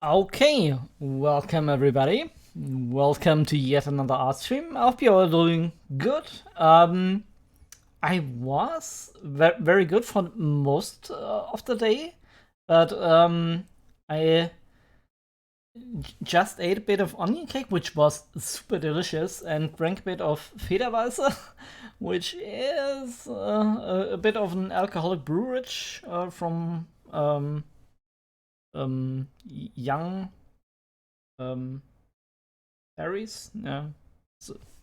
Okay, welcome everybody. Welcome to yet another art stream. I hope you're all doing good. I was very good for most of the day, but I just ate a bit of onion cake, which was super delicious, and drank a bit of Federweiße, which is a bit of an alcoholic brewerage from young berries. Yeah.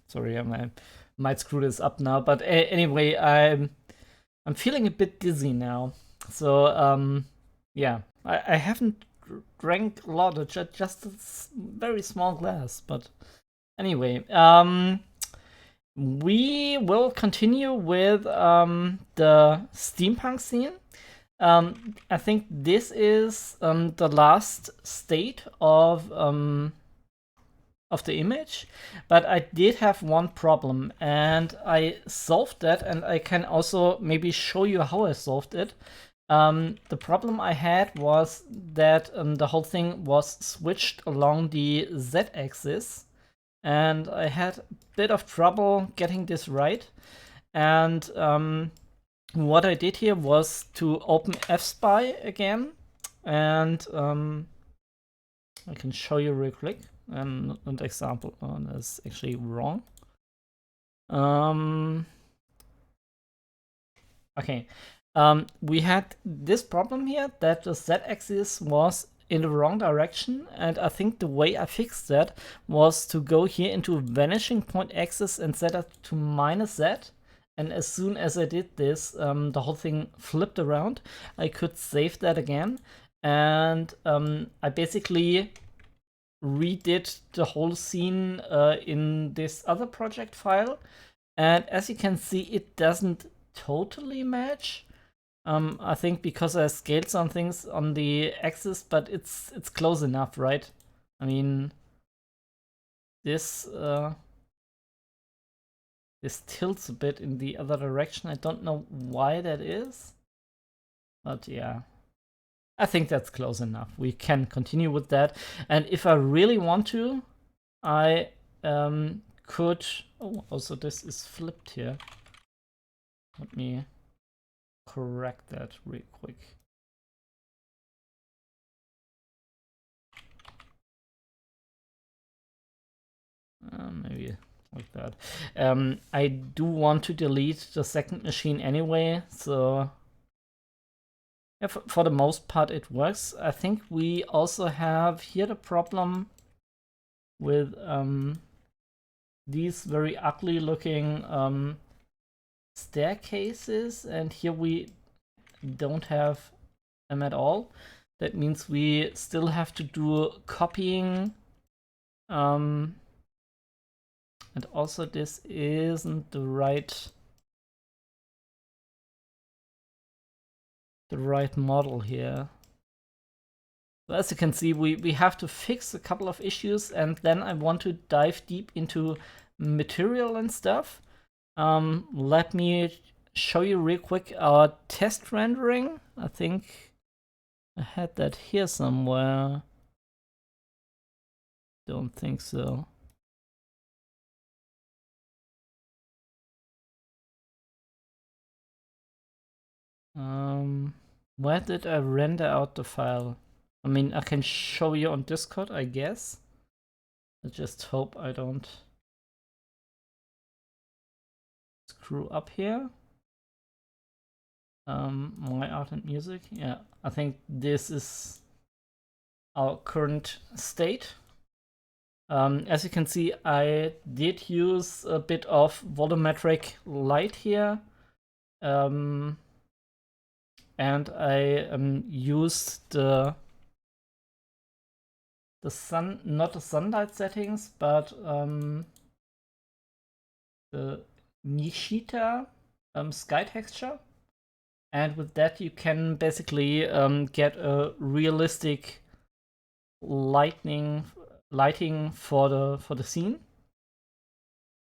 Sorry, I might screw this up now, but anyway, I'm feeling a bit dizzy now. So yeah, I haven't drank a lot, just a very small glass. But anyway, we will continue with the steampunk scene. I think this is the last state of the image, but I did have one problem, and I solved that, and I can also maybe show you how I solved it. The problem I had was that the whole thing was switched along the z-axis, and I had a bit of trouble getting this right. And what I did here was to open fspy again, and I can show you real quick an example. Oh, that's actually wrong. Okay. We had this problem here that the z-axis was in the wrong direction, and I think the way I fixed that was to go here into vanishing point axis and set it to -z. And as soon as I did this, the whole thing flipped around. I could save that again, and I basically redid the whole scene in this other project file. And as you can see, it doesn't totally match. I think because I scaled some things on the axis, but it's close enough, right? I mean, this this tilts a bit in the other direction. I don't know why that is, but yeah, I think that's close enough. We can continue with that. And if I really want to, I could. Oh, also this is flipped here. Let me correct that real quick. Maybe like that. I do want to delete the second machine anyway, so yeah, for the most part it works. I think we also have here the problem with these very ugly looking staircases, and here we don't have them at all. That means we still have to do copying. And also this isn't the right model here. So as you can see, we have to fix a couple of issues, and then I want to dive deep into material and stuff. Let me show you real quick our test rendering. I think I had that here somewhere. Don't think so. Where did I render out the file? I mean, I can show you on Discord, I guess. I just hope I don't screw up here. My art and music. Yeah, I think this is our current state. As you can see, I did use a bit of volumetric light here. And I used the sun, not the sunlight settings, but the Nishita sky texture. And with that, you can basically get a realistic lighting for the scene.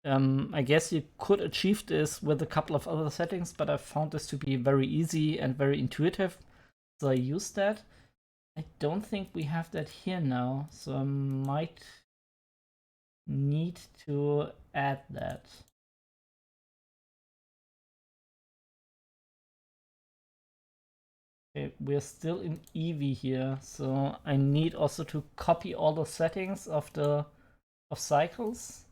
I guess you could achieve this with a couple of other settings, but I found this to be very easy and very intuitive, so I used that. I don't think we have that here now, so I might need to add that. Okay, we're still in Eevee here, so I need also to copy all the settings of cycles.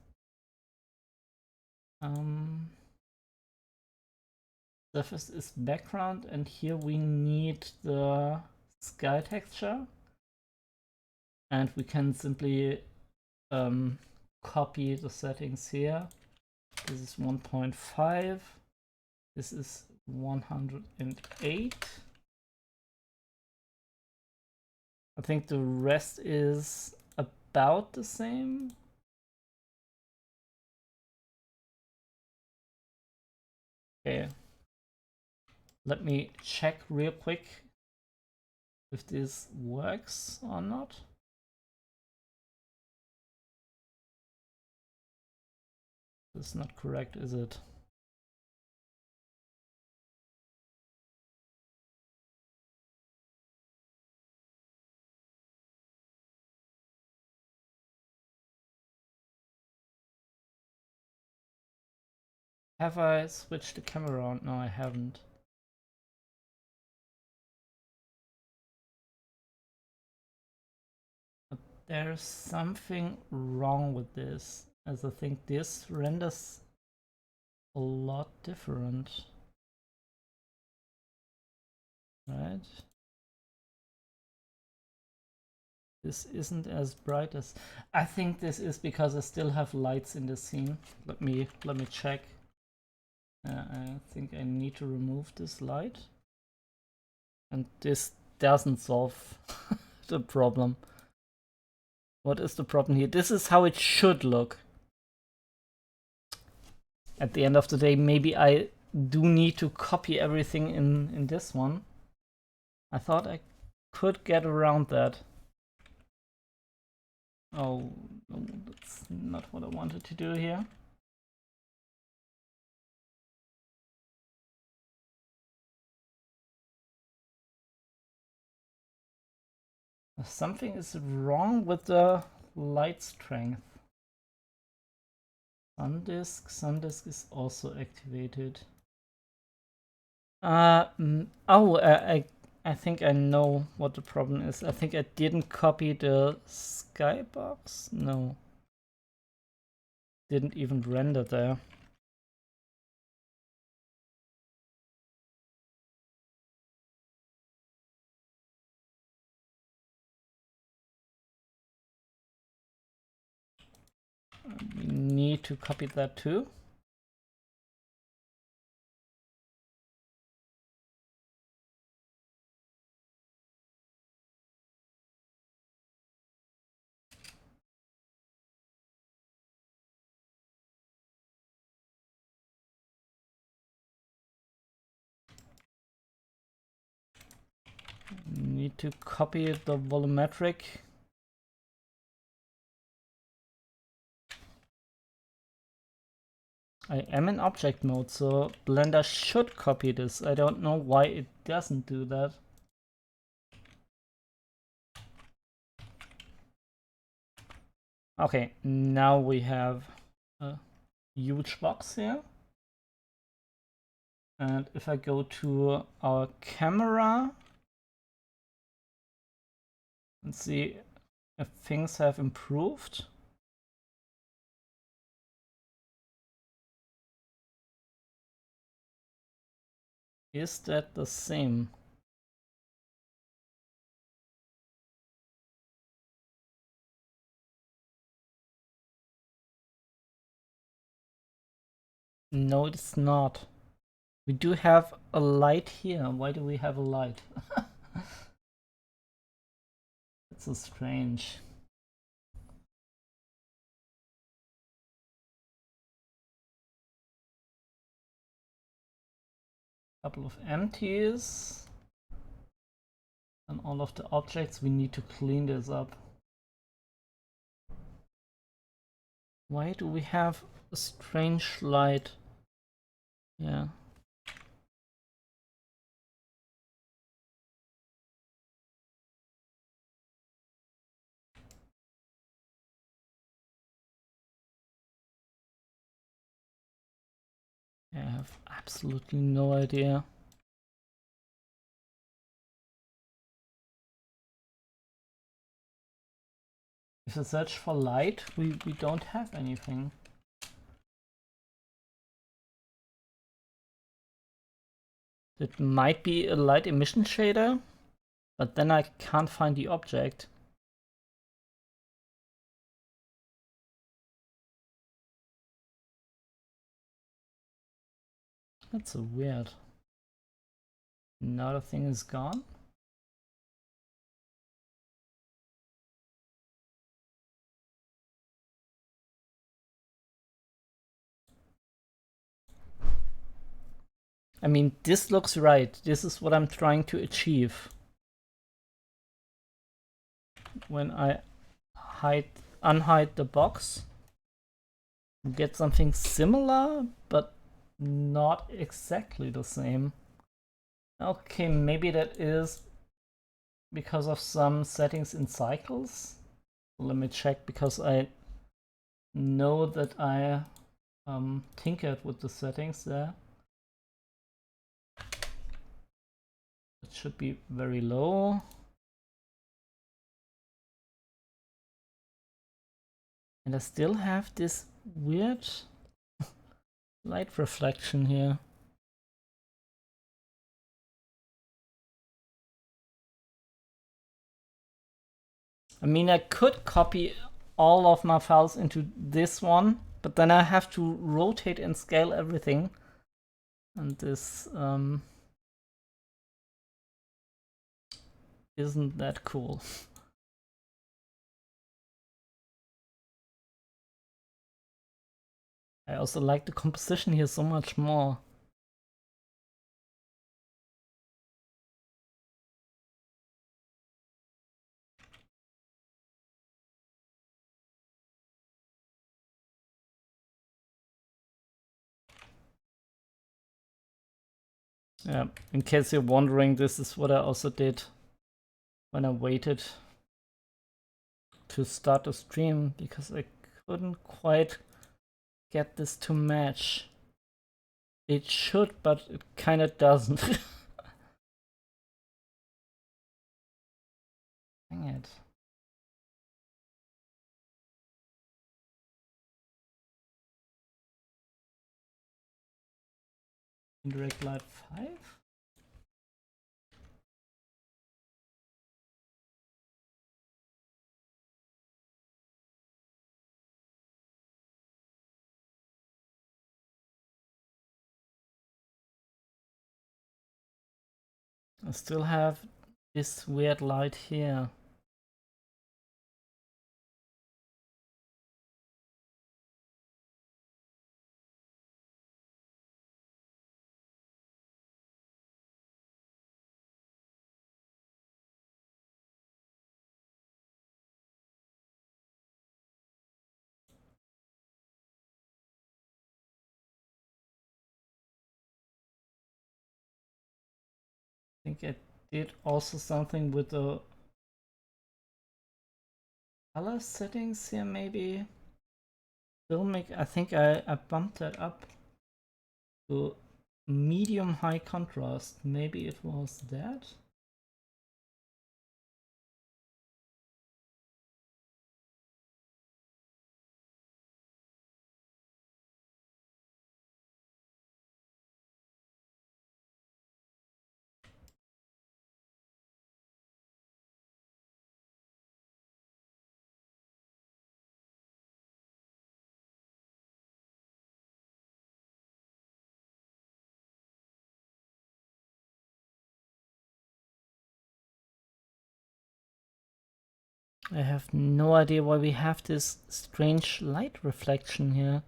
Surface is background, and here we need the sky texture, and we can simply copy the settings here. This is 1.5, this is 108. I think the rest is about the same. Okay, let me check real quick if this works or not. That's not correct, is it? Have I switched the camera around? No, I haven't. But there's something wrong with this, as I think this renders a lot different. Right? This isn't as bright as... I think this is because I still have lights in the scene. Let me check. I think I need to remove this light. And this doesn't solve the problem. What is the problem here? This is how it should look. At the end of the day, maybe I do need to copy everything in this one. I thought I could get around that. Oh, no, that's not what I wanted to do here. Something is wrong with the light strength. SunDisk is also activated. I think I know what the problem is. I think I didn't copy the skybox. No. Didn't even render there. We need to copy that too. Need to copy the volumetric. I am in object mode, so Blender should copy this. I don't know why it doesn't do that. Okay, now we have a huge box here. And if I go to our camera and see if things have improved. Is that the same? No, it's not. We do have a light here. Why do we have a light? It's so strange. Couple of empties. And all of the objects, we need to clean this up. Why do we have a strange light? Yeah. I have absolutely no idea. If I search for light, we don't have anything. It might be a light emission shader, but then I can't find the object. That's so weird. Now the thing is gone. I mean, this looks right. This is what I'm trying to achieve. When I unhide the box, get something similar, but not exactly the same. Okay, maybe that is because of some settings in cycles. Let me check, because I know that I tinkered with the settings there. It should be very low. And I still have this weird light reflection here. I mean, I could copy all of my files into this one, but then I have to rotate and scale everything. And this isn't that cool. I also like the composition here so much more. Yeah, in case you're wondering, this is what I also did when I waited to start the stream, because I couldn't quite get this to match. It should, but it kind of doesn't. Dang it. Indirect light 5? I still have this weird light here. I think I did also something with the color settings here, maybe. I think I bumped that up to medium high contrast. Maybe it was that? I have no idea why we have this strange light reflection here.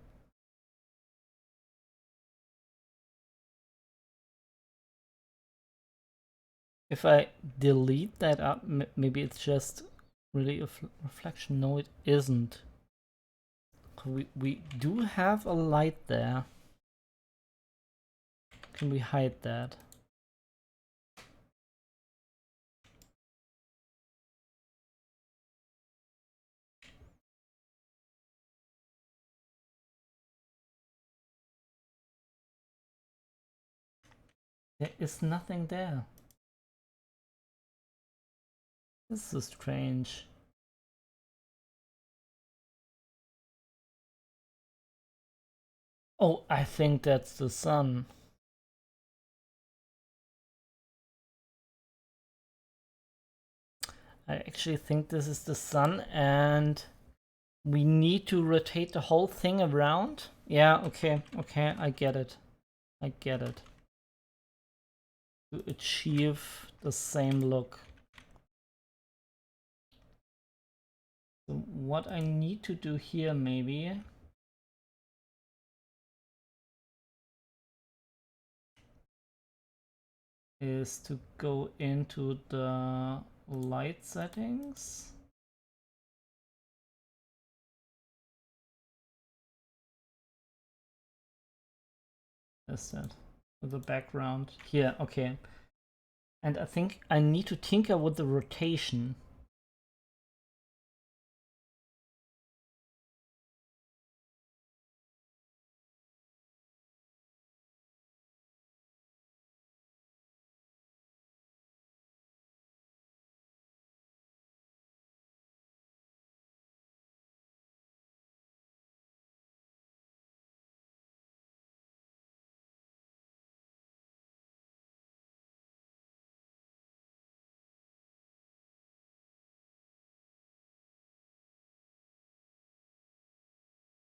If I delete that up, maybe it's just really a reflection. No, it isn't. We do have a light there. Can we hide that? There is nothing there. This is strange. Oh, I think that's the sun. I actually think this is the sun, and we need to rotate the whole thing around. Yeah, okay, I get it. I get it. To achieve the same look. So what I need to do here maybe is to go into the light settings. Is that with the background here? Okay. And I think I need to tinker with the rotation.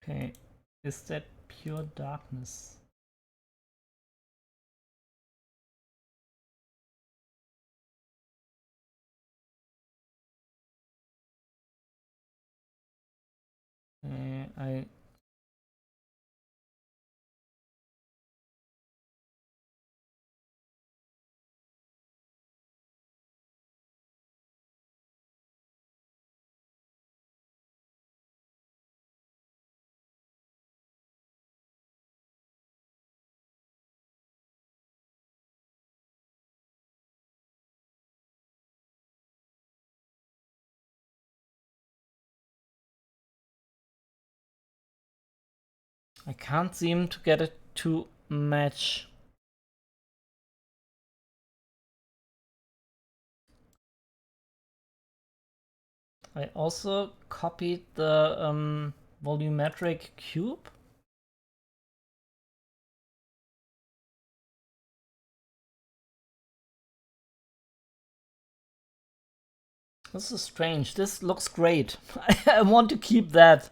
Okay, is that pure darkness? I can't seem to get it to match. I also copied the volumetric cube. This is strange. This looks great. I want to keep that.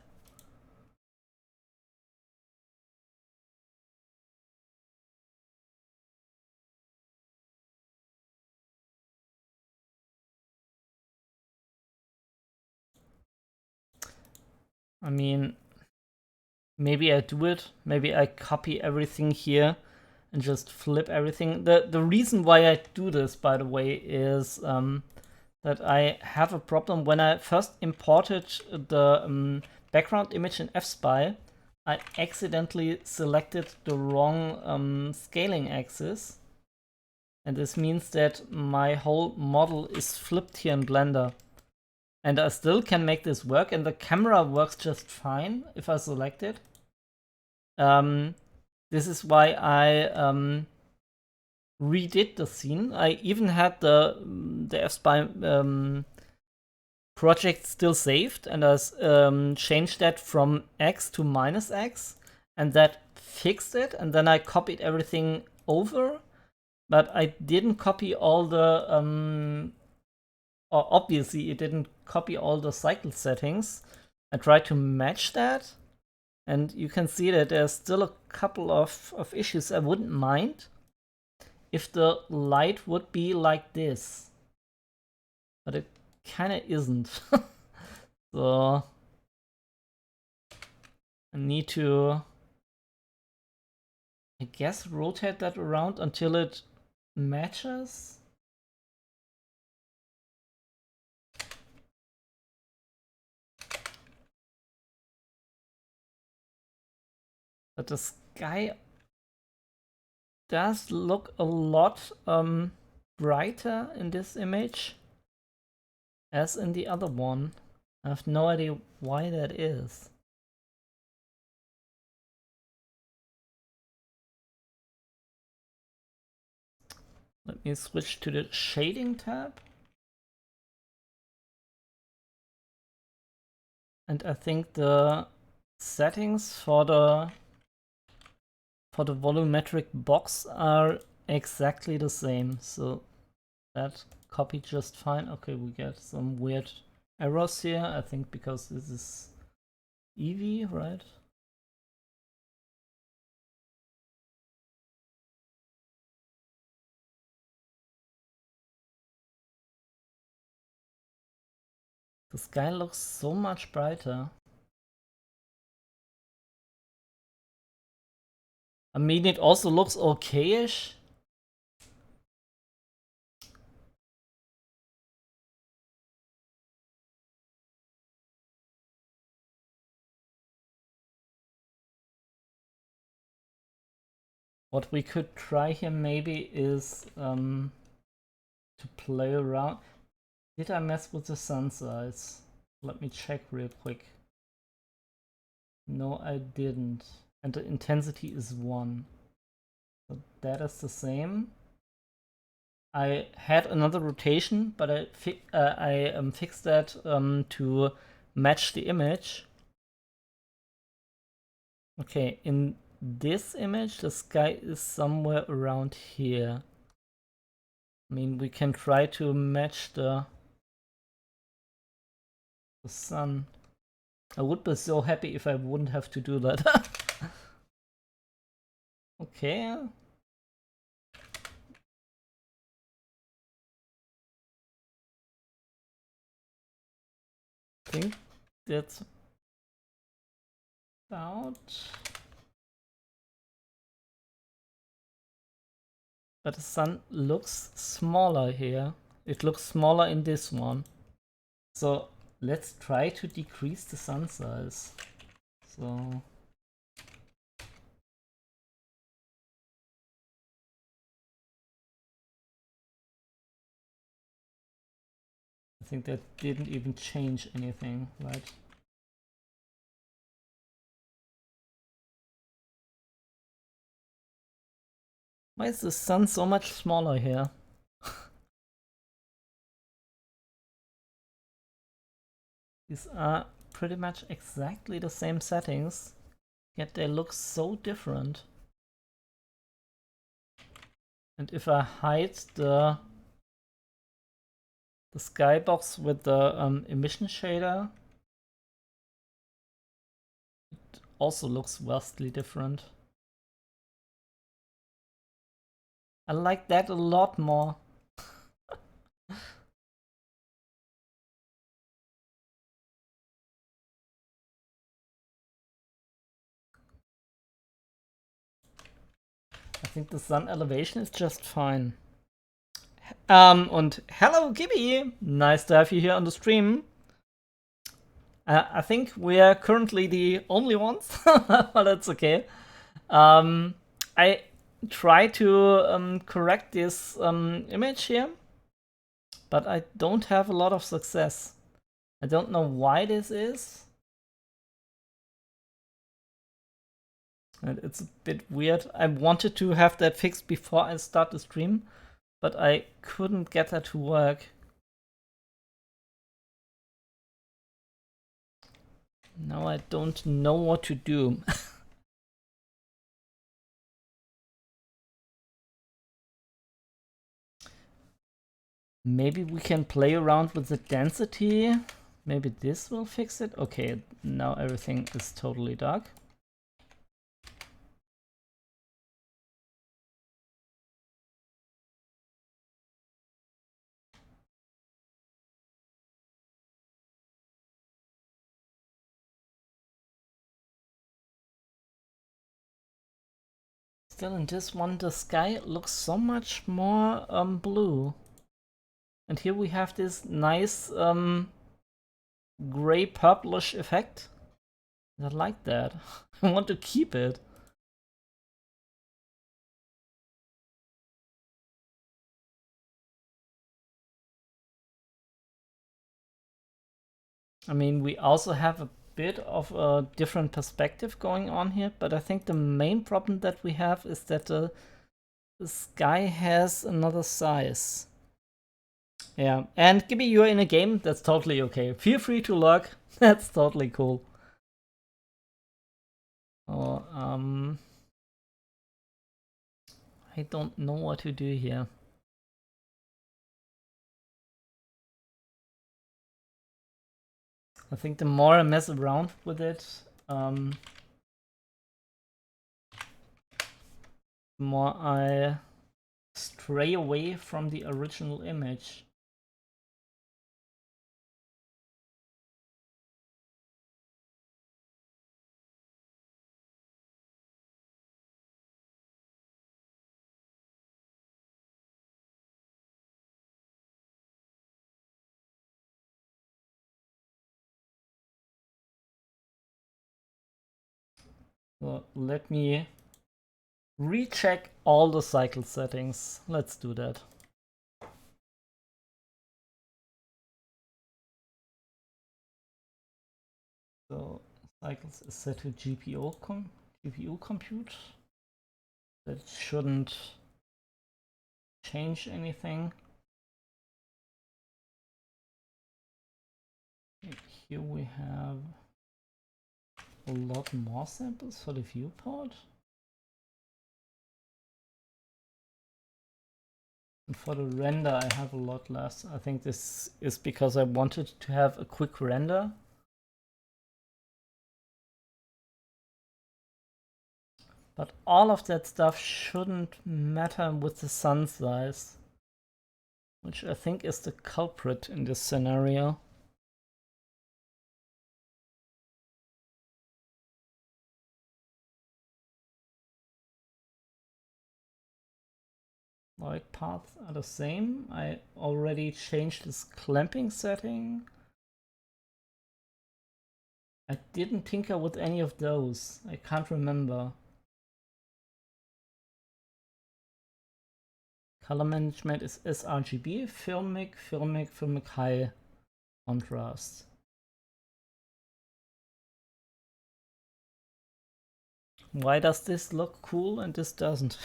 I mean, maybe I do it. Maybe I copy everything here and just flip everything. The reason why I do this, by the way, is that I have a problem. When I first imported the background image in FSpy, I accidentally selected the wrong scaling axis. And this means that my whole model is flipped here in Blender. And I still can make this work, and the camera works just fine if I select it. This is why I redid the scene. I even had the FSpy project still saved, and I changed that from X to -X, and that fixed it. And then I copied everything over, but I didn't copy all the or obviously it didn't copy all the cycle settings. I tried to match that, and you can see that there's still a couple of issues. I wouldn't mind if the light would be like this, but it kind of isn't. So I need to, I guess, rotate that around until it matches. But the sky does look a lot brighter in this image as in the other one. I have no idea why that is. Let me switch to the shading tab. And I think the settings for the volumetric box are exactly the same. So that copied just fine. Okay, we get some weird errors here. I think because this is Eevee, right? The sky looks so much brighter. I mean, it also looks okay-ish. What we could try here maybe is to play around. Did I mess with the sun size? Let me check real quick. No, I didn't. And the intensity is 1. So that is the same. I had another rotation, but I fixed that to match the image. Okay, in this image, the sky is somewhere around here. I mean, we can try to match the sun. I would be so happy if I wouldn't have to do that. Okay. I think that's about. But the sun looks smaller here. It looks smaller in this one. So let's try to decrease the sun size. So I think that didn't even change anything, right? Why is the sun so much smaller here? These are pretty much exactly the same settings, yet they look so different. And if I hide the skybox with the emission shader, it also looks vastly different. I like that a lot more. I think the sun elevation is just fine. Und hello Gibby! Nice to have you here on the stream. I think we are currently the only ones, but that's okay. I try to correct this image here, but I don't have a lot of success. I don't know why this is. And it's a bit weird. I wanted to have that fixed before I start the stream, but I couldn't get that to work. Now I don't know what to do. Maybe we can play around with the density. Maybe this will fix it. Okay, now everything is totally dark. Still in this one, the sky looks so much more blue. And here we have this nice gray purplish effect. I like that. I want to keep it. I mean, we also have a bit of a different perspective going on here, but I think the main problem that we have is that the This guy has another size. Yeah, and Gibby, you're in a game, that's totally okay. Feel free to lurk, that's totally cool. Oh, I don't know what to do here. I think the more I mess around with it, the more I stray away from the original image. So let me recheck all the cycle settings. Let's do that. So cycles is set to GPU compute. That shouldn't change anything. Here we have a lot more samples for the viewport. And for the render I have a lot less. I think this is because I wanted to have a quick render. But all of that stuff shouldn't matter with the sun size, which I think is the culprit in this scenario. Light paths are the same. I already changed this clamping setting. I didn't tinker with any of those. I can't remember. Color management is sRGB, filmic high contrast. Why does this look cool and this doesn't?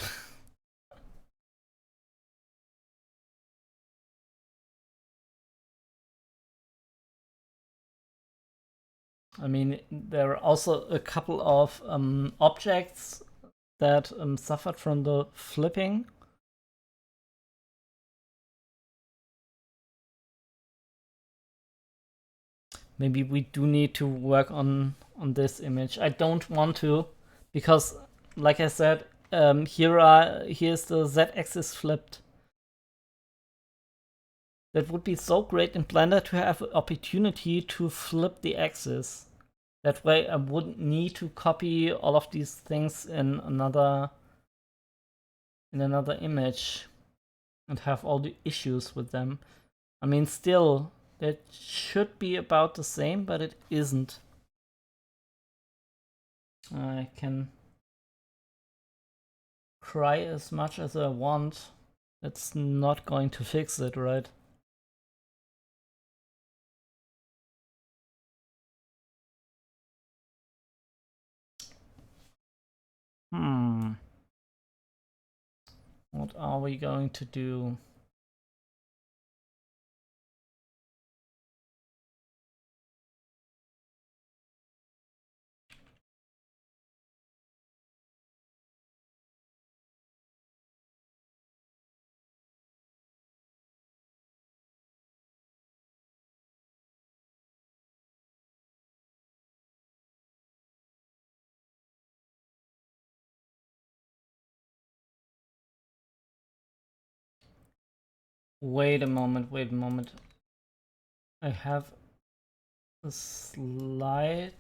I mean, there are also a couple of objects that suffered from the flipping. Maybe we do need to work on this image. I don't want to, because like I said, here's the z-axis flipped. That would be so great in Blender to have an opportunity to flip the axis. That way I wouldn't need to copy all of these things in another image and have all the issues with them. I mean, still, that should be about the same, but it isn't. I can cry as much as I want. That's not going to fix it, right? What are we going to do? Wait a moment. I have a slight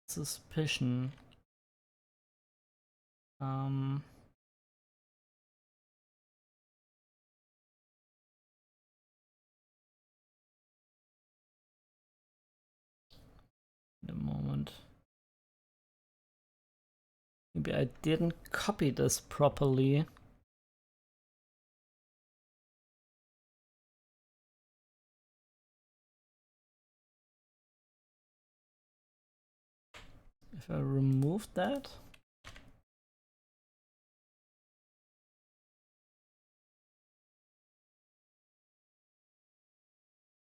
suspicion. Wait a moment. Maybe I didn't copy this properly. If I remove that,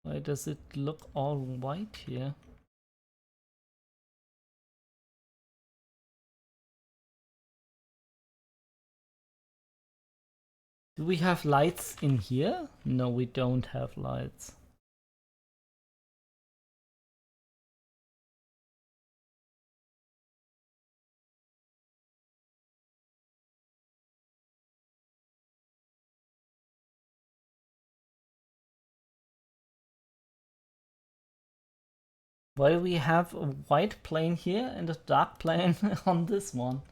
Why does it look all white here? Do we have lights in here? No, we don't have lights. Why do we have a white plane here and a dark plane on this one?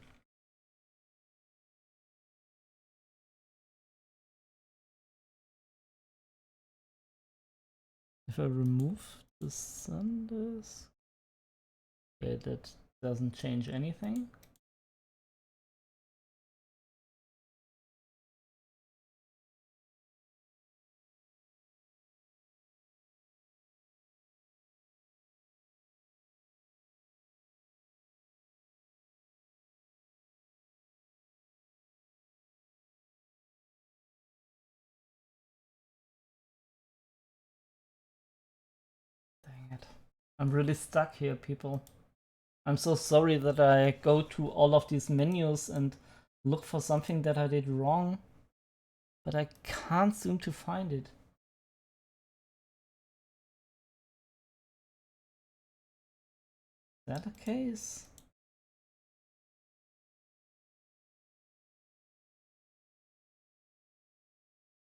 If I remove the sun disk, okay, that doesn't change anything. Dang it. I'm really stuck here, people. I'm so sorry that I go to all of these menus and look for something that I did wrong, but I can't seem to find it. Is that the case?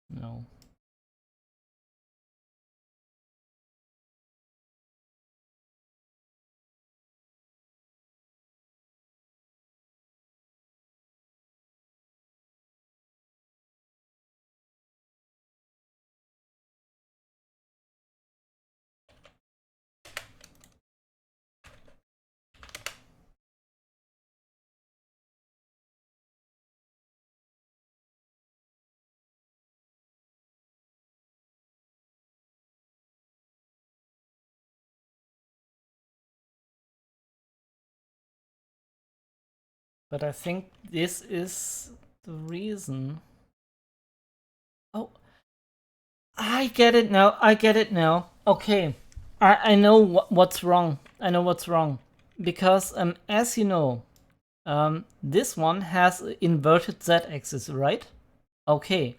No. But I think this is the reason. Oh, I get it now. I get it now. Okay. I know what's wrong. I know what's wrong. Because, as you know, this one has inverted z-axis, right? Okay.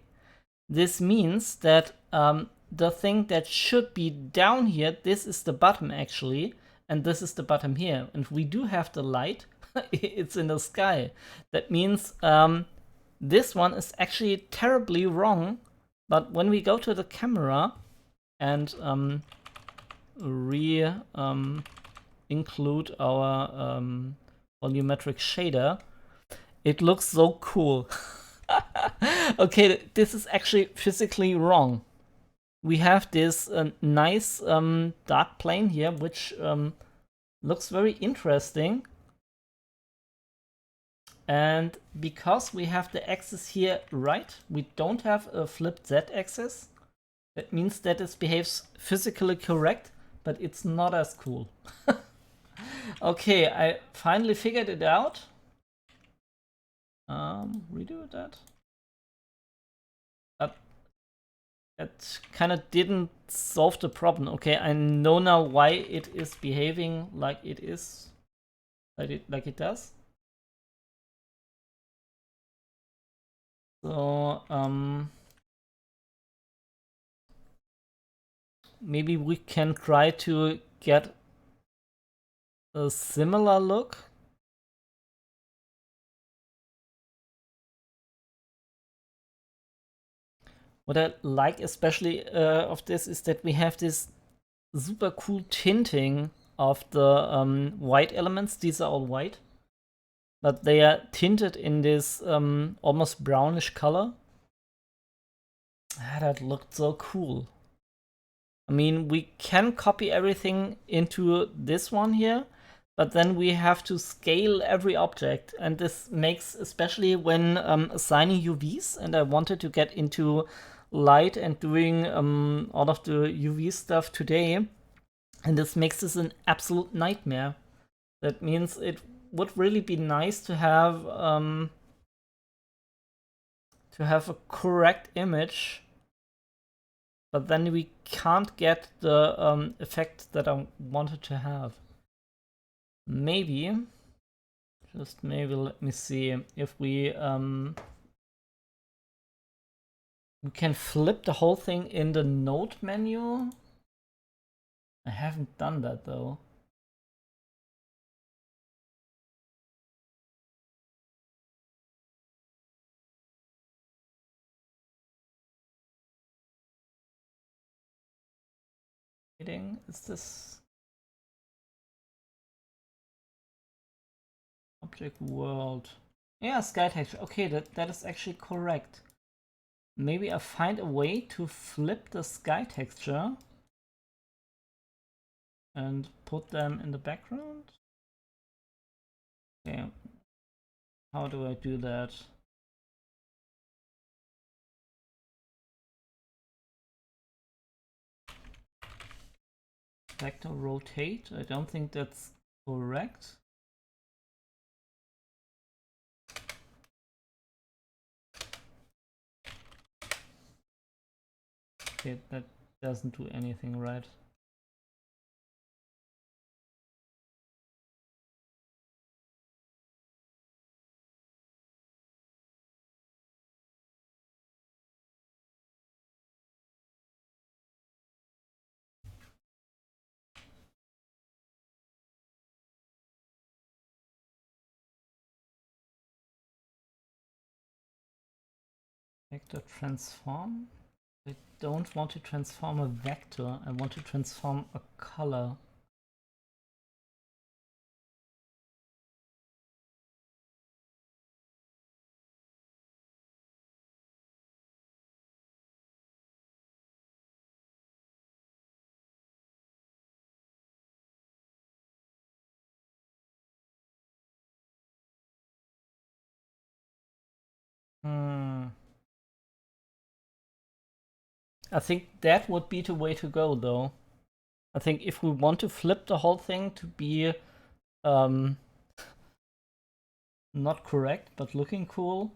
This means that the thing that should be down here, this is the bottom actually, and this is the bottom here. And we do have the light. It's in the sky. That means this one is actually terribly wrong. But when we go to the camera and include our volumetric shader, it looks so cool. Okay, this is actually physically wrong. We have this nice dark plane here, which looks very interesting. And because we have the axis here right, we don't have a flipped z-axis. That means that it behaves physically correct, but it's not as cool. Okay, I finally figured it out. Redo that. That kind of didn't solve the problem. Okay, I know now why it is behaving like it is, like it does. So maybe we can try to get a similar look. What I like especially of this is that we have this super cool tinting of the white elements. These are all white, but they are tinted in this almost brownish color. Ah, that looked so cool. I mean, we can copy everything into this one here, but then we have to scale every object. And this makes, especially when assigning UVs, and I wanted to get into light and doing all of the UV stuff today, and this makes this an absolute nightmare. That means it would really be nice to have a correct image but then we can't get the effect that I wanted to have. Maybe, just maybe, let me see if we can flip the whole thing in the node menu. I haven't done that though. Is this object world? Yeah, sky texture. Okay, that is actually correct. Maybe I find a way to flip the sky texture and put them in the background. Okay, how do I do that? Vector rotate. I don't think that's correct. Okay, that doesn't do anything right. Vector transform. I don't want to transform a vector. I want to transform a color. I think that would be the way to go, though. I think if we want to flip the whole thing to be not correct, but looking cool,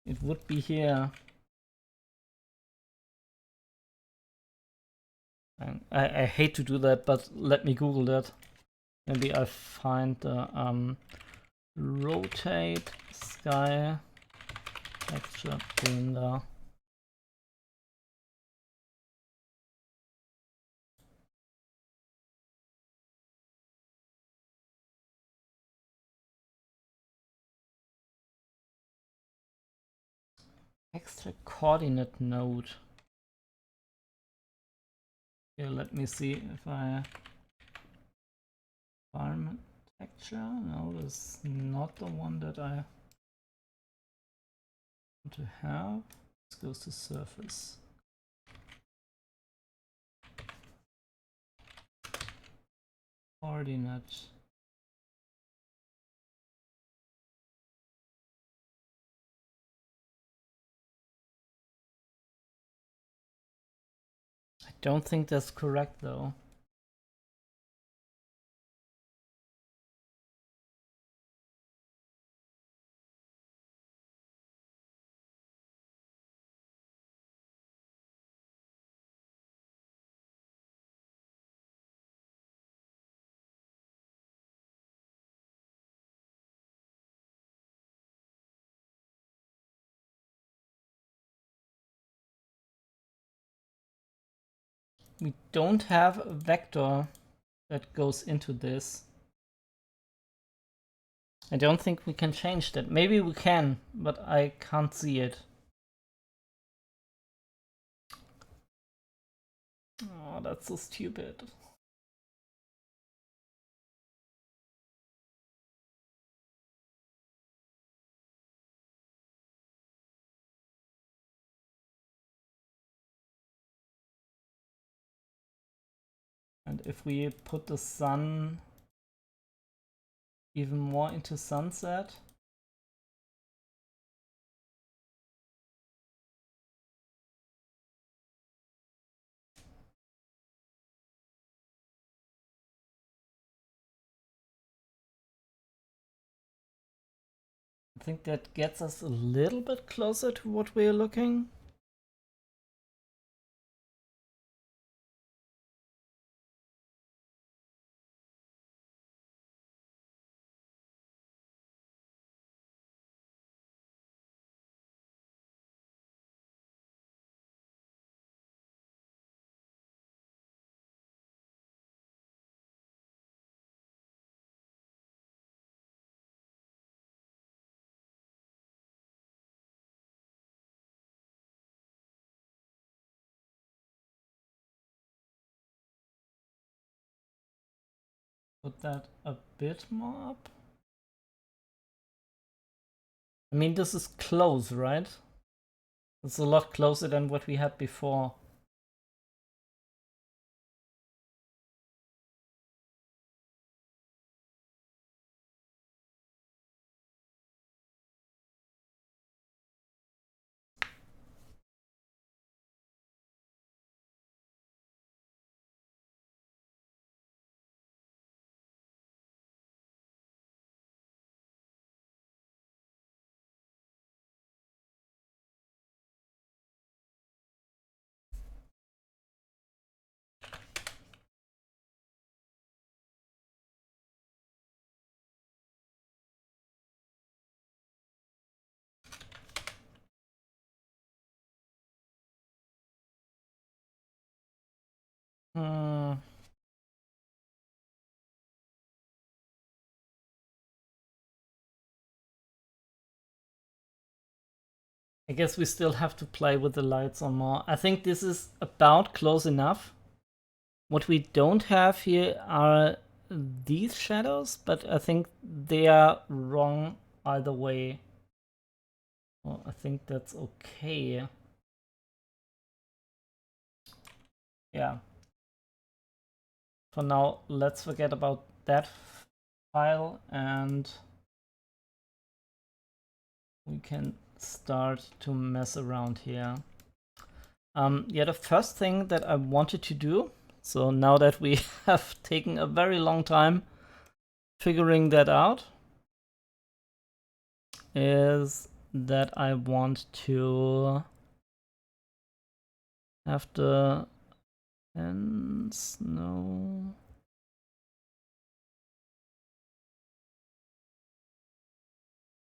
it would be here. And I hate to do that, but let me Google that. Maybe I find the rotate sky texture blender. Extra coordinate node. Here, let me see if I environment texture. No, this is not the one that I want to have. This goes to surface. Coordinate. I don't think that's correct though. We don't have a vector that goes into this. I don't think we can change that. Maybe we can, but I can't see it. Oh, that's so stupid. And if we put the sun even more into sunset, I think that gets us a little bit closer to what we're looking. Put that a bit more up. I mean, this is close, right? It's a lot closer than what we had before. Hmm. I guess we still have to play with the lights on more. I think this is about close enough. What we don't have here are these shadows, but I think they are wrong either way. Well, I think that's okay. Yeah. For now, let's forget about that file and we can start to mess around here. Yeah, the first thing that I wanted to do, so now that we have taken a very long time figuring that out, is that I want to have the fence, no.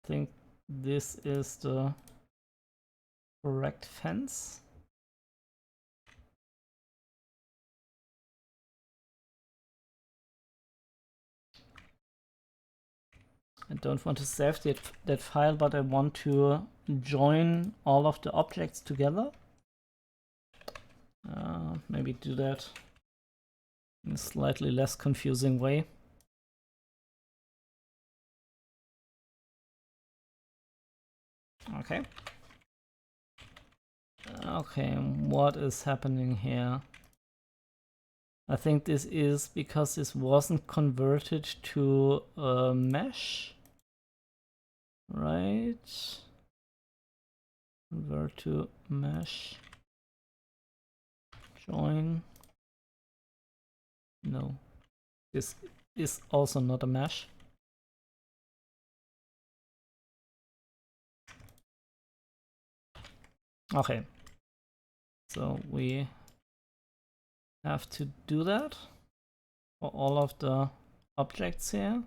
I think this is the correct fence. I don't want to save that file, but I want to join all of the objects together. Maybe do that in a slightly less confusing way. Okay. Okay, what is happening here? I think this is because this wasn't converted to a mesh. Right? Convert to mesh. Join. No. This is also not a mesh. Okay. So we have to do that for all of the objects here.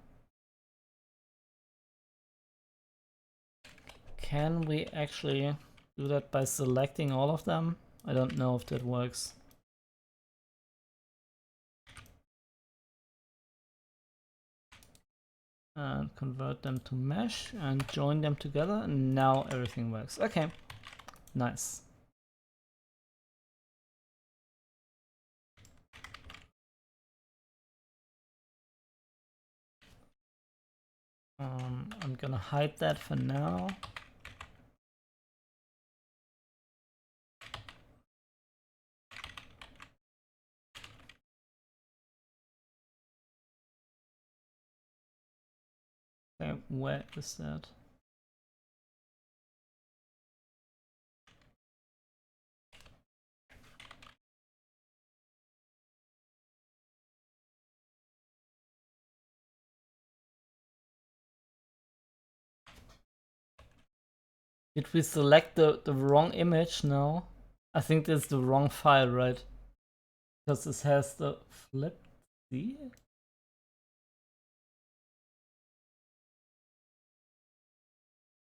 Can we actually do that by selecting all of them? I don't know if that works. And convert them to mesh and join them together, and now everything works. Okay, nice. I'm gonna hide that for now. Okay, where is that? Did we select the wrong image now? I think that's the wrong file, right? Because this has the flip C.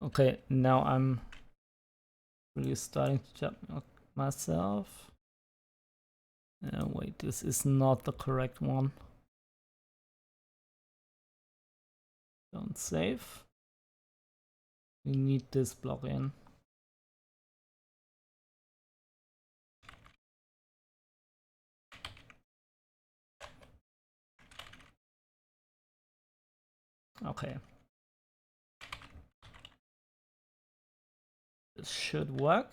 Okay, now I'm really starting to jump myself. Wait, this is not the correct one. Don't save. We need this block in. Okay. This should work.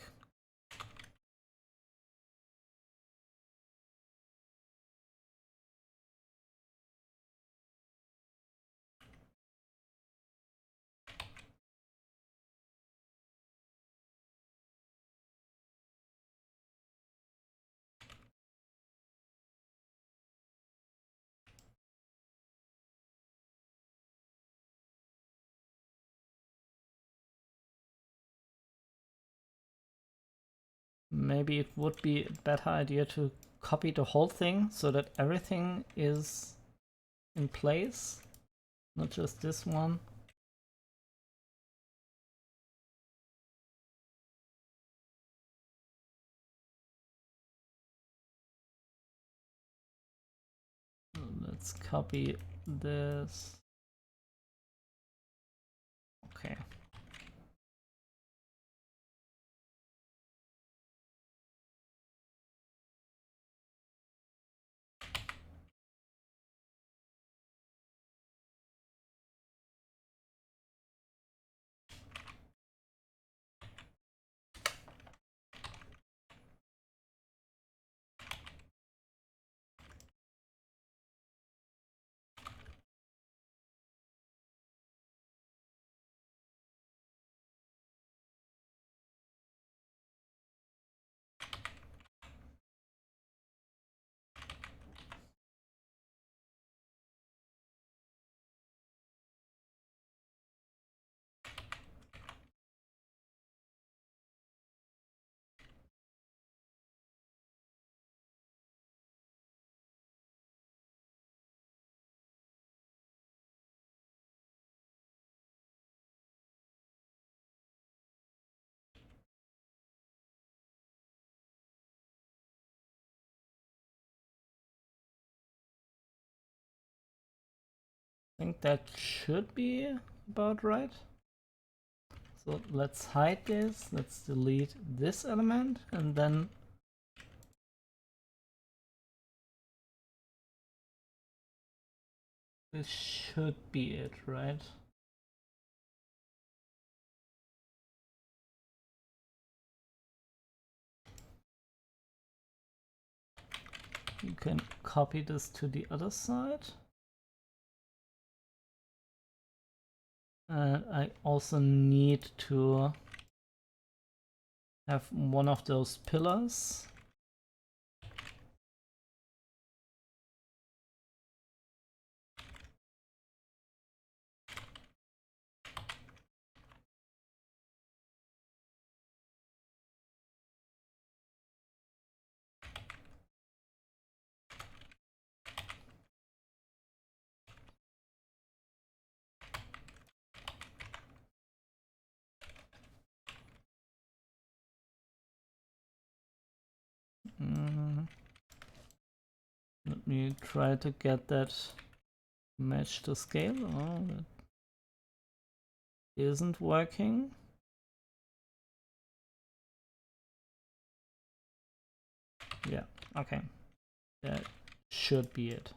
Maybe it would be a better idea to copy the whole thing so that everything is in place, not just this one. Let's copy this. Okay. I think that should be about right. So let's hide this, let's delete this element, and then this should be it, right? You can copy this to the other side. And I also need to have one of those pillars. Let me try to get that match to scale. Oh, that isn't working. Yeah, okay. That should be it.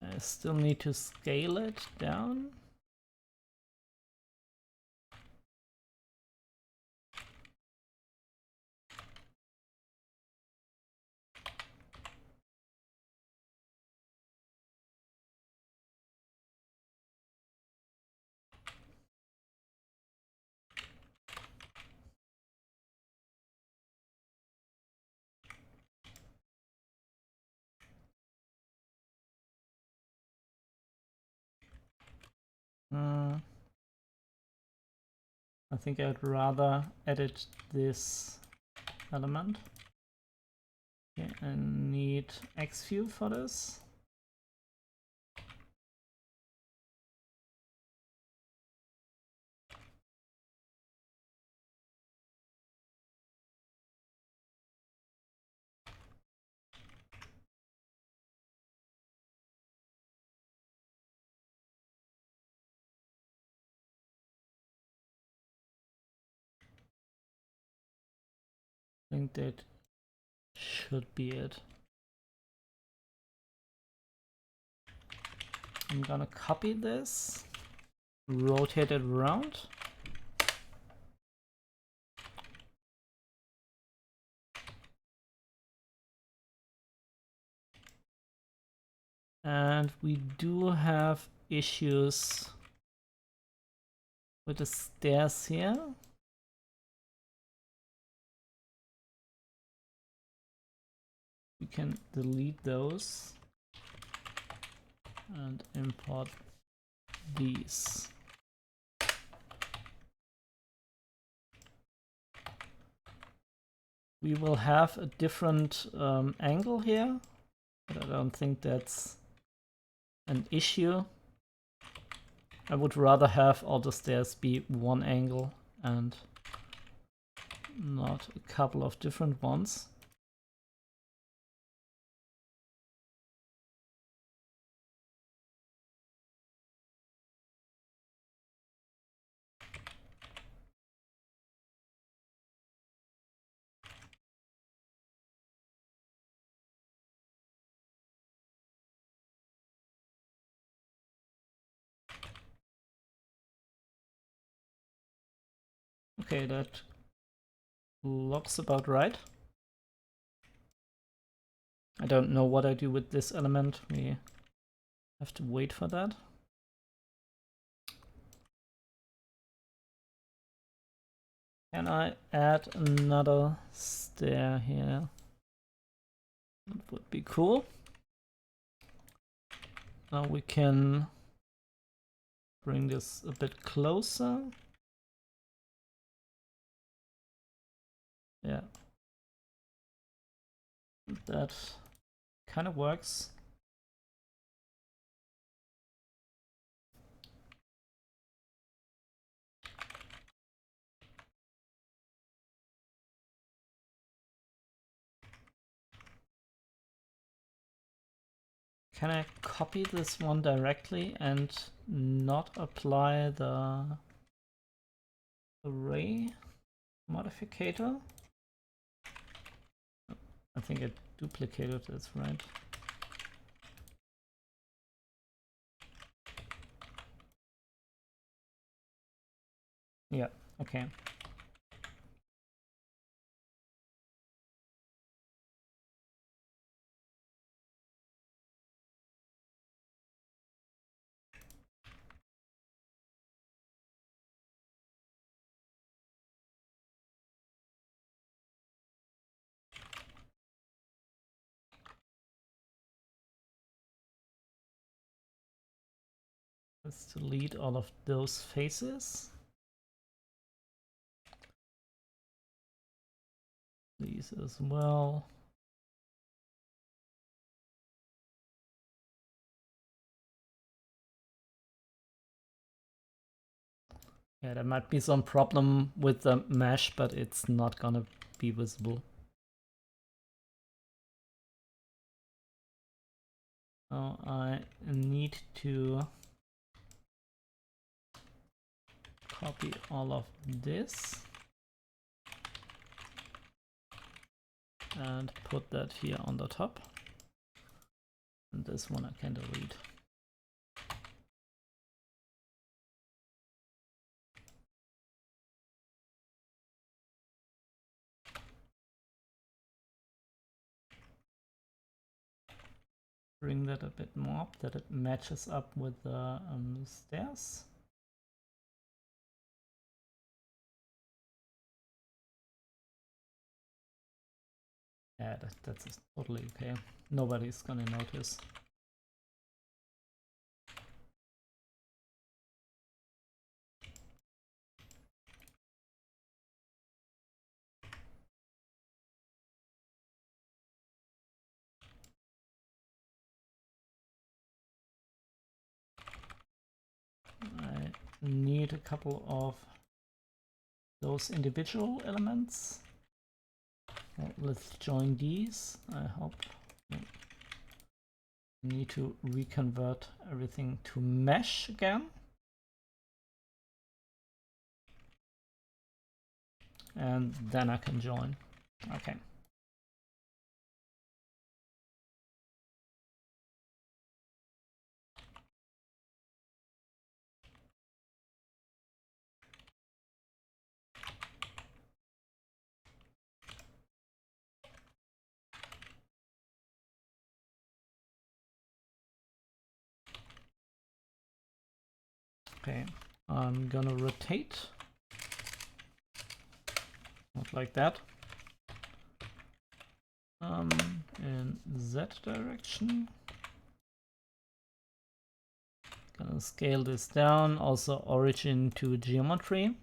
I still need to scale it down. I think I'd rather edit this element. Okay, I need XView for this. think that should be it. I'm gonna copy this, rotate it around. And we do have issues with the stairs here. We can delete those and import these. We will have a different angle here, but I don't think that's an issue. I would rather have all the stairs be one angle and not a couple of different ones. Okay, that looks about right. I don't know what I do with this element. We have to wait for that. Can I add another stair here? That would be cool. Now we can bring this a bit closer. Yeah. That kind of works. Can I copy this one directly and not apply the array modifier? I think it duplicated this, right? Yeah, okay. Let's delete all of those faces. These as well. Yeah, there might be some problem with the mesh, but it's not gonna be visible. So I need to copy all of this and put that here on the top. And this one I can delete. Bring that a bit more up, that it matches up with the stairs. Yeah, that's totally okay. Nobody's gonna notice. I need a couple of those individual elements. Well, let's join these. I hope we need to reconvert everything to mesh again. And then I can join. Okay. Okay, I'm gonna rotate. Not like that. In that direction. Gonna scale this down, also origin to geometry.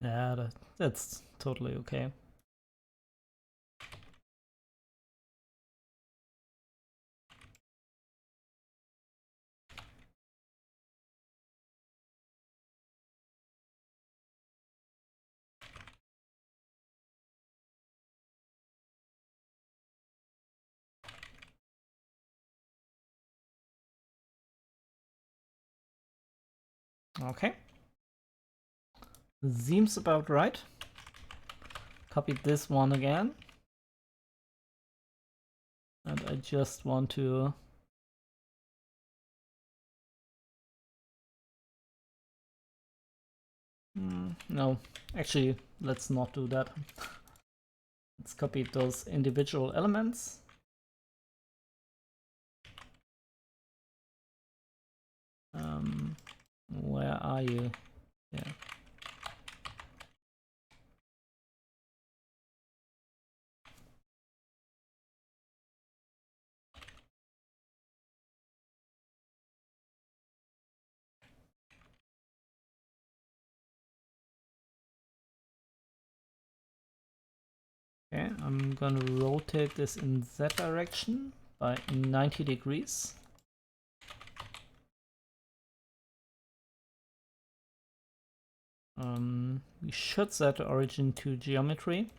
Yeah, that's totally okay. Okay. Seems about right. Copy this one again. And I just want to no, actually, let's not do that. Let's copy those individual elements. Where are you? Yeah. Okay, I'm gonna rotate this in that direction by 90 degrees. We should set origin to geometry.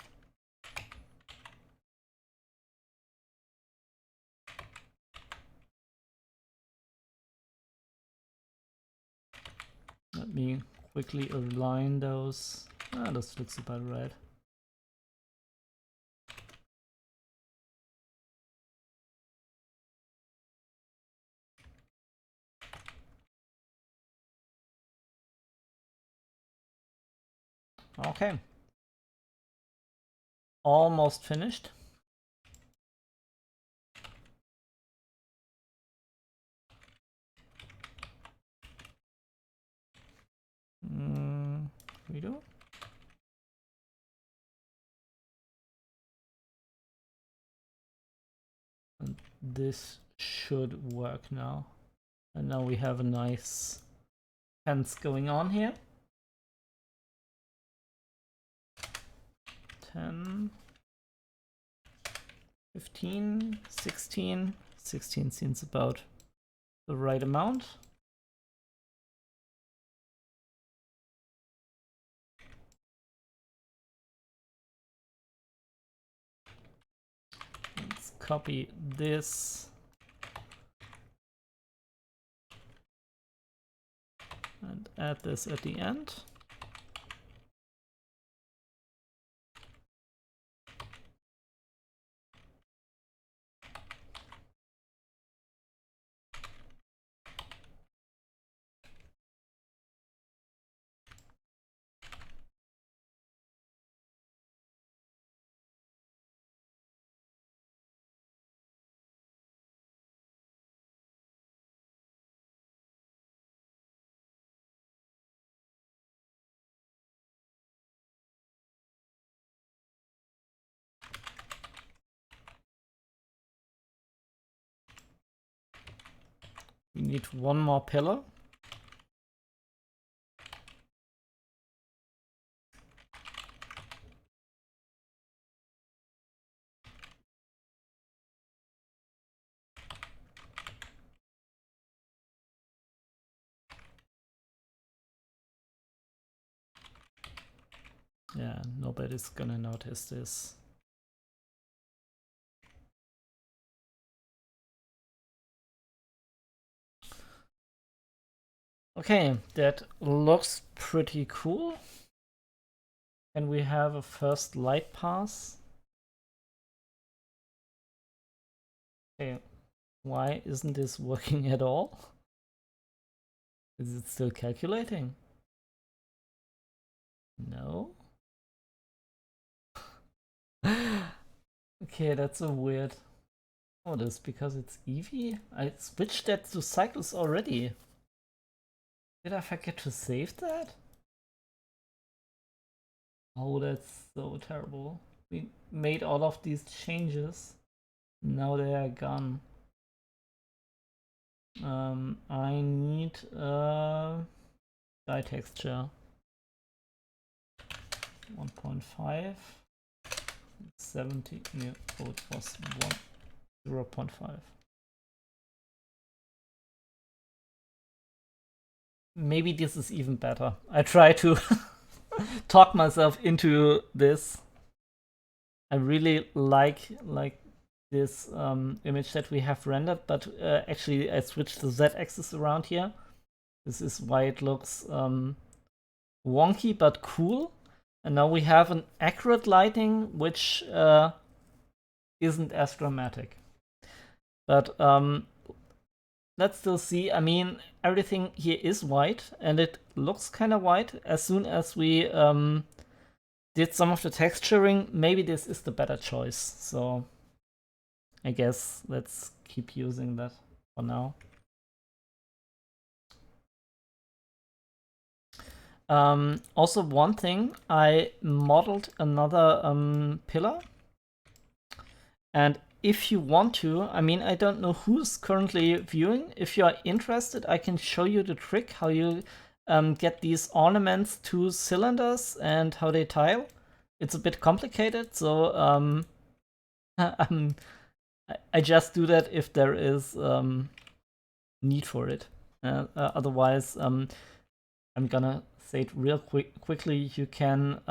Let me quickly align those. This looks about right. Okay. Almost finished. We do. And this should work now. And now we have a nice fence going on here. 10, 15, 16. 16 seems about the right amount. Let's copy this and add this at the end. We need one more pillar. Yeah, nobody's gonna notice this. Okay, that looks pretty cool. And we have a first light pass. Okay, why isn't this working at all? Is it still calculating? No. Okay, that's a weird. Oh, that's because it's Eevee? I switched that to cycles already. Did I forget to save that? Oh, that's so terrible. We made all of these changes. Now they are gone. I need dye texture 1.5, 70. No, oh, it was 0.5. Maybe this is even better. I try to talk myself into this. I really like this image that we have rendered, but actually I switched the z-axis around here. This is why it looks wonky but cool. And now we have an accurate lighting, which isn't as dramatic. But let's still see. I mean, everything here is white, and it looks kind of white. As soon as we did some of the texturing, maybe this is the better choice. So I guess let's keep using that for now. Also, one thing, I modeled another pillar. And if you want to, I mean, I don't know who's currently viewing. If you are interested, I can show you the trick how you get these ornaments to cylinders and how they tile. It's a bit complicated, so I just do that if there is need for it. Otherwise, I'm gonna say it real quickly. You can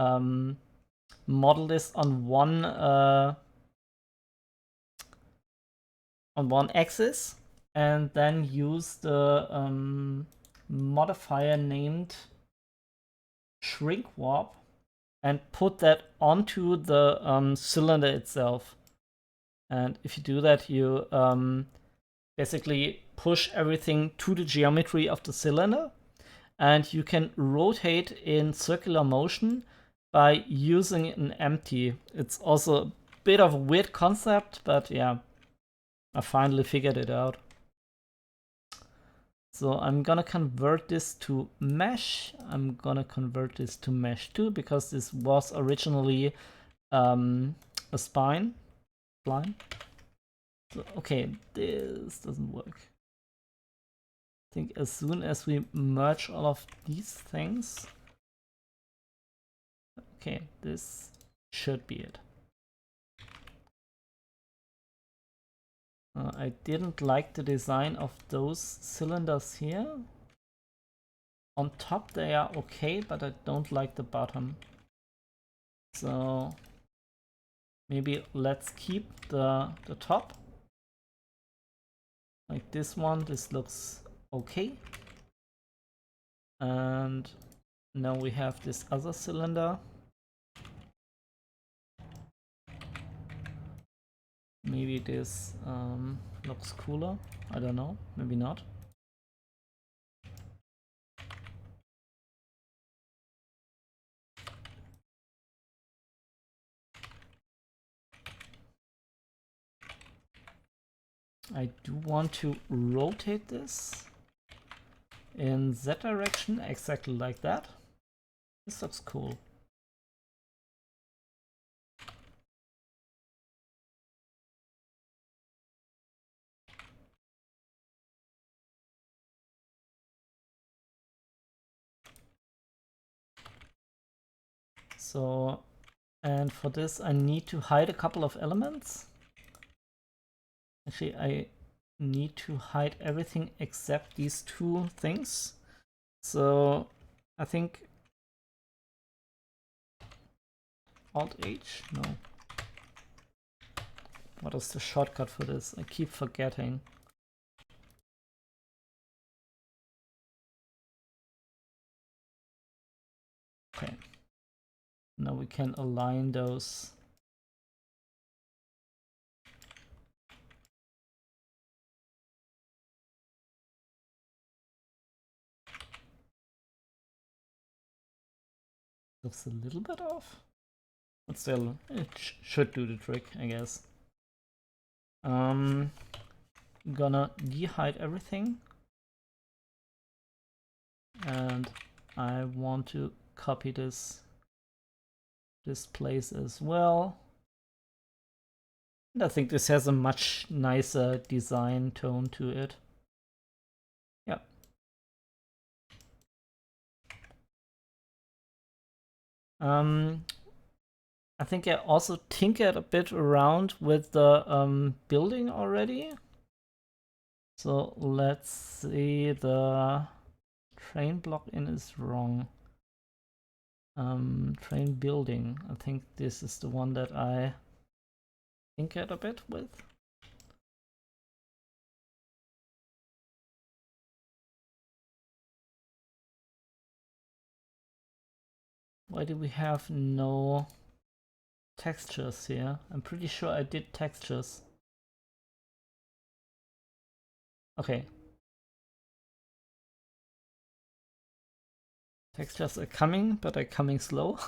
model this on one axis, and then use the modifier named shrink warp and put that onto the cylinder itself. And if you do that, you basically push everything to the geometry of the cylinder, and you can rotate in circular motion by using an empty. It's also a bit of a weird concept, but yeah, I finally figured it out. So I'm gonna convert this to mesh. I'm gonna convert this to mesh 2 because this was originally a spline. So, okay, this doesn't work. I think as soon as we merge all of these things, okay, this should be it. I didn't like the design of those cylinders here. On top they are okay, but I don't like the bottom. So maybe let's keep the top. Like this one, this looks okay. And now we have this other cylinder. Maybe this looks cooler. I don't know, maybe not. I do want to rotate this in that direction, exactly like that. This looks cool. So, and for this I need to hide a couple of elements. Actually, I need to hide everything except these two things. So I think Alt-H? No. What is the shortcut for this? I keep forgetting. Okay. Now we can align those. Looks a little bit off, but still, it should do the trick, I guess. Gonna de-hide everything, and I want to copy this place as well. And I think this has a much nicer design tone to it. Yeah. I think I also tinkered a bit around with the building already. So let's see, the train block in is wrong. Train building. I think this is the one that I tinkered a bit with. Why do we have no textures here? I'm pretty sure I did textures. Okay. Textures are coming, but they're coming slow.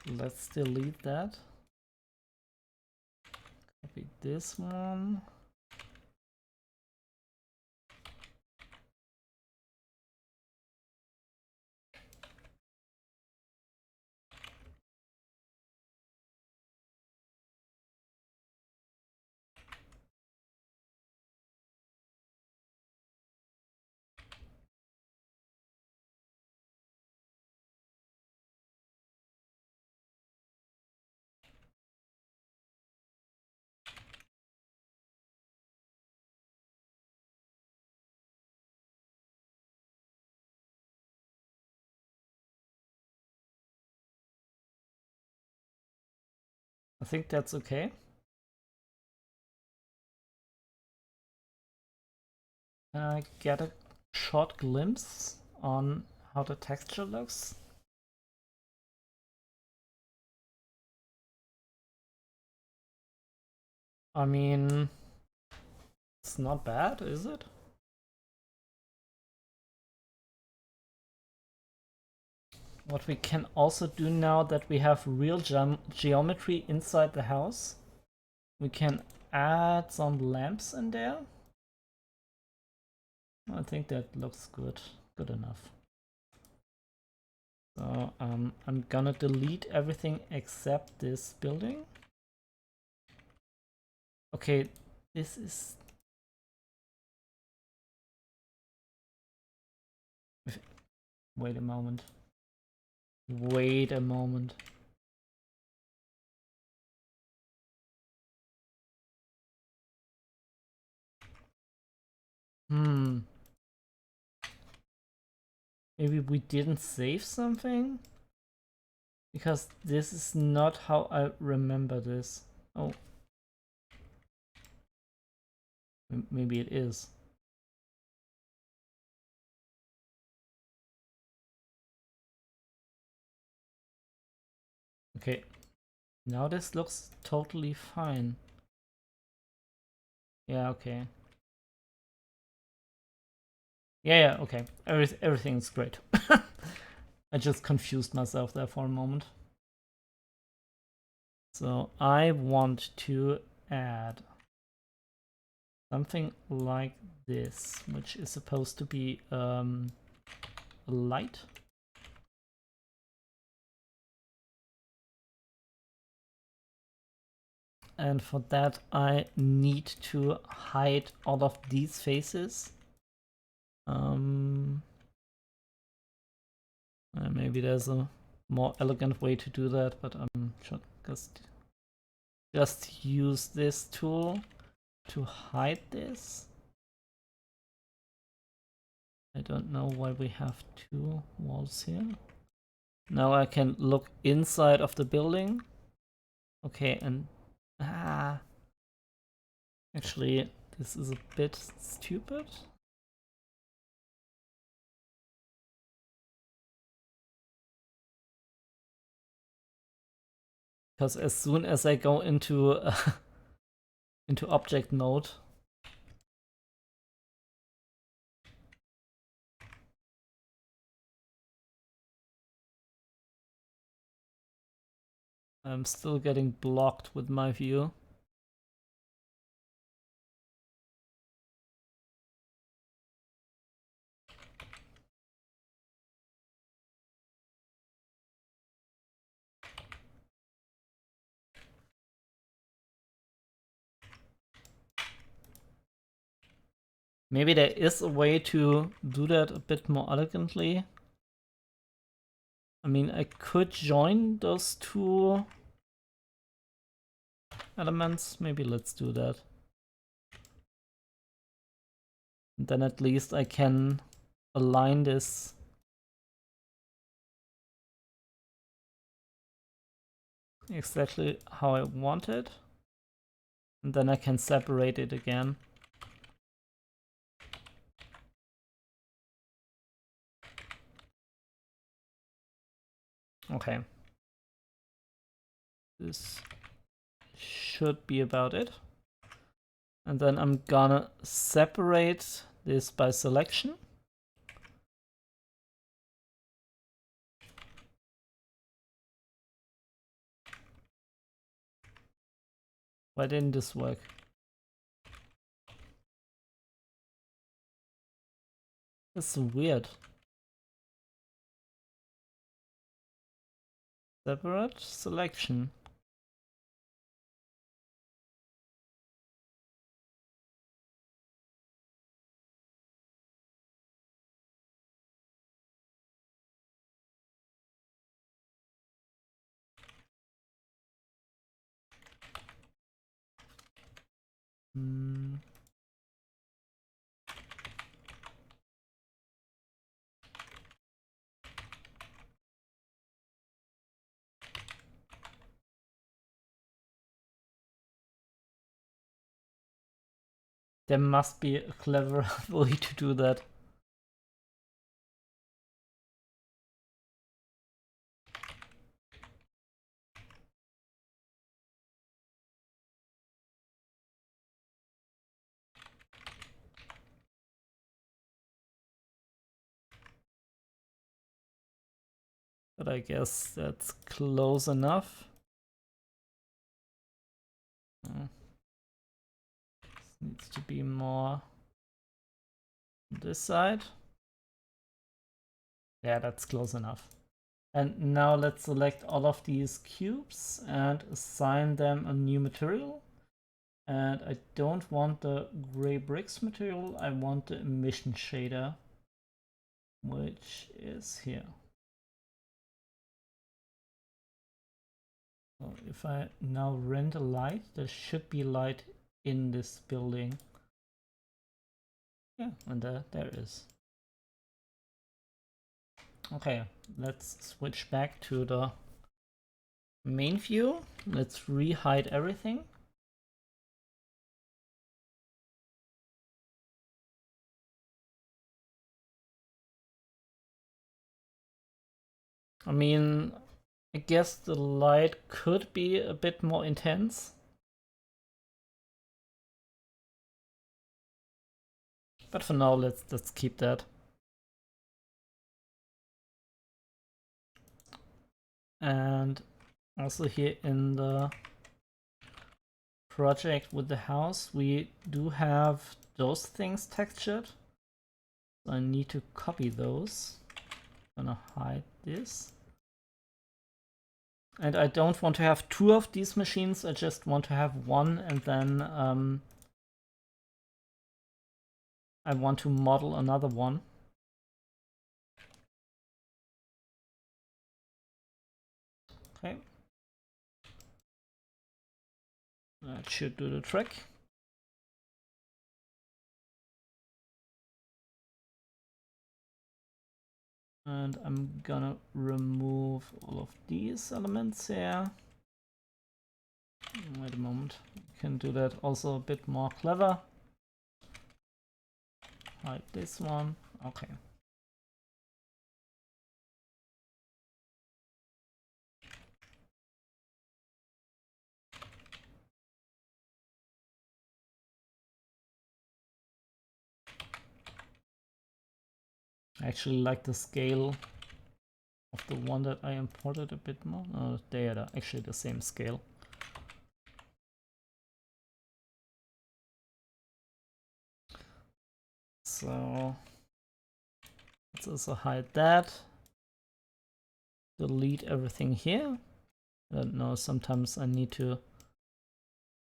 Let's delete that. Copy this one. I think that's okay. Get a short glimpse on how the texture looks. I mean, it's not bad, is it? What we can also do now that we have real geometry inside the house, we can add some lamps in there. I think that looks good enough. So I'm gonna delete everything except this building. Okay, this is... Wait a moment. Wait a moment. Maybe we didn't save something? Because this is not how I remember this. Oh. Maybe it is. Okay. Now this looks totally fine. Yeah, okay. Yeah, okay. Everything's great. I just confused myself there for a moment. So I want to add something like this, which is supposed to be a light. And for that I need to hide all of these faces. Maybe there's a more elegant way to do that, but I'm just use this tool to hide this. I don't know why we have two walls here. Now I can look inside of the building. Okay, and actually this is a bit stupid. Because as soon as I go into into object mode, I'm still getting blocked with my view. Maybe there is a way to do that a bit more elegantly. I mean, I could join those two elements. Maybe let's do that. And then at least I can align this exactly how I want it. And then I can separate it again. Okay. This should be about it. And then I'm gonna separate this by selection. Why didn't this work? That's weird. Separate selection. There must be a clever way to do that. But I guess that's close enough. This needs to be more on this side. Yeah, that's close enough. And now let's select all of these cubes and assign them a new material. And I don't want the gray bricks material, I want the emission shader, which is here. So if I now render light, there should be light in this building. Yeah, and there it is. Okay, let's switch back to the main view. Let's re-hide everything. I mean, I guess the light could be a bit more intense. But for now, let's keep that. And also here in the project with the house, we do have those things textured. So I need to copy those. I'm gonna hide this. And I don't want to have two of these machines, I just want to have one, and then I want to model another one. Okay. That should do the trick. And I'm gonna remove all of these elements here. Wait a moment. You can do that also a bit more clever. Hide this one. Okay. I actually like the scale of the one that I imported a bit more. Oh, they are actually the same scale. So let's also hide that. Delete everything here. I don't know, sometimes I need to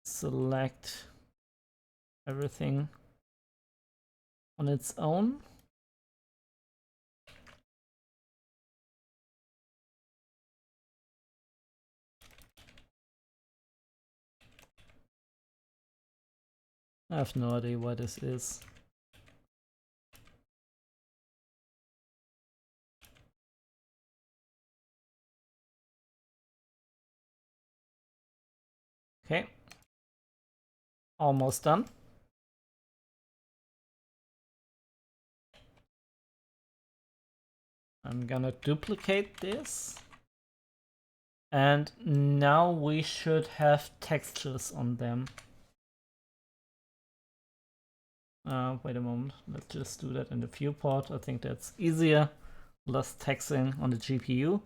select everything on its own. I have no idea what this is. Okay. Almost done. I'm gonna duplicate this. And now we should have textures on them. Wait a moment. Let's just do that in the viewport. I think that's easier. Less taxing on the GPU.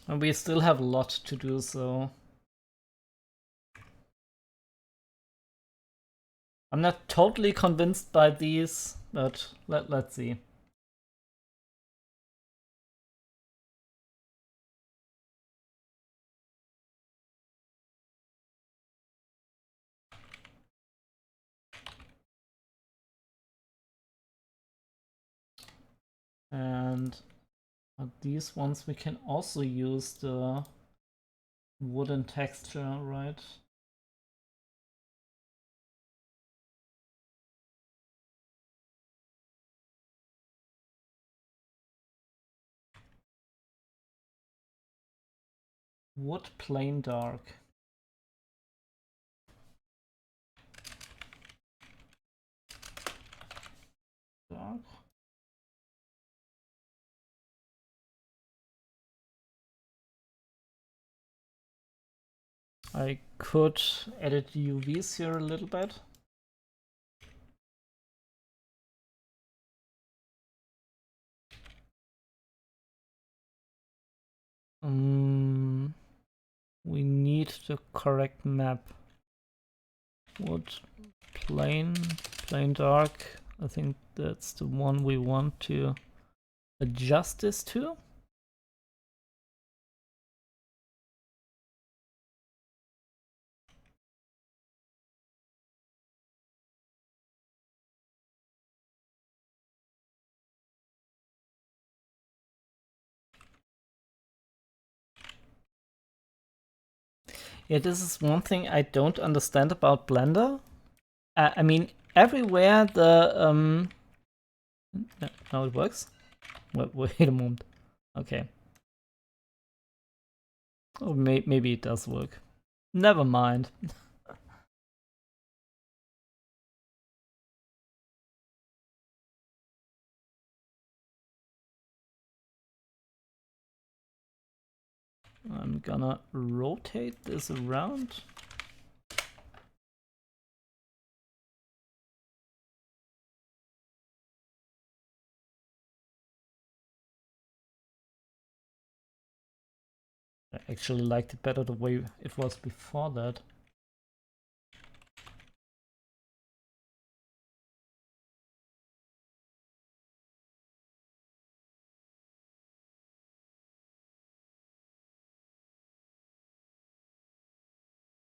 And we still have a lot to do, so I'm not totally convinced by these, but let's see. And these ones we can also use the wooden texture, right? Wood plain dark. Dark. I could edit UVs here a little bit. We need the correct map. Wood plain dark. I think that's the one we want to adjust this to. Yeah, this is one thing I don't understand about Blender. I mean, everywhere the now it works. Wait a moment. Okay. Oh, maybe it does work. Never mind. I'm gonna rotate this around. actually liked it better the way it was before that.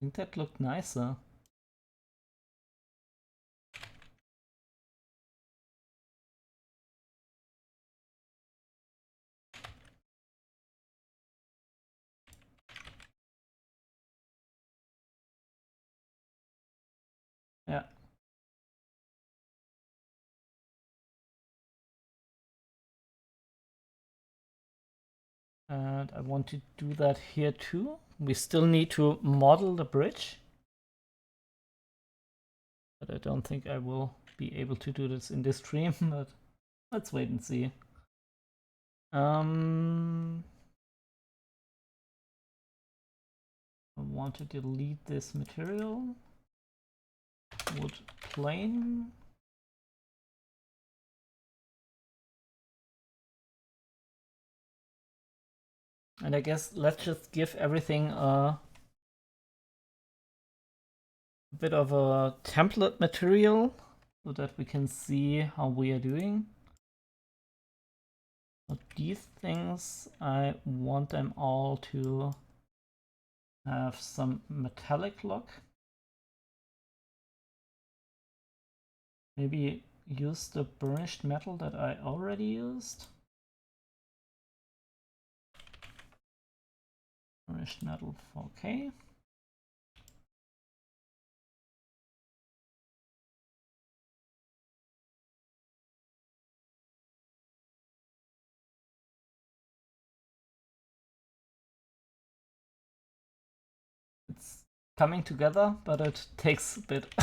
I think that looked nicer. Yeah. And I want to do that here too. We still need to model the bridge. But I don't think I will be able to do this in this stream, but let's wait and see. I want to delete this material. Wood plane. And I guess let's just give everything a bit of a template material so that we can see how we are doing. So these things, I want them all to have some metallic look. Maybe use the burnished metal that I already used. Burnished metal 4K. It's coming together, but it takes a bit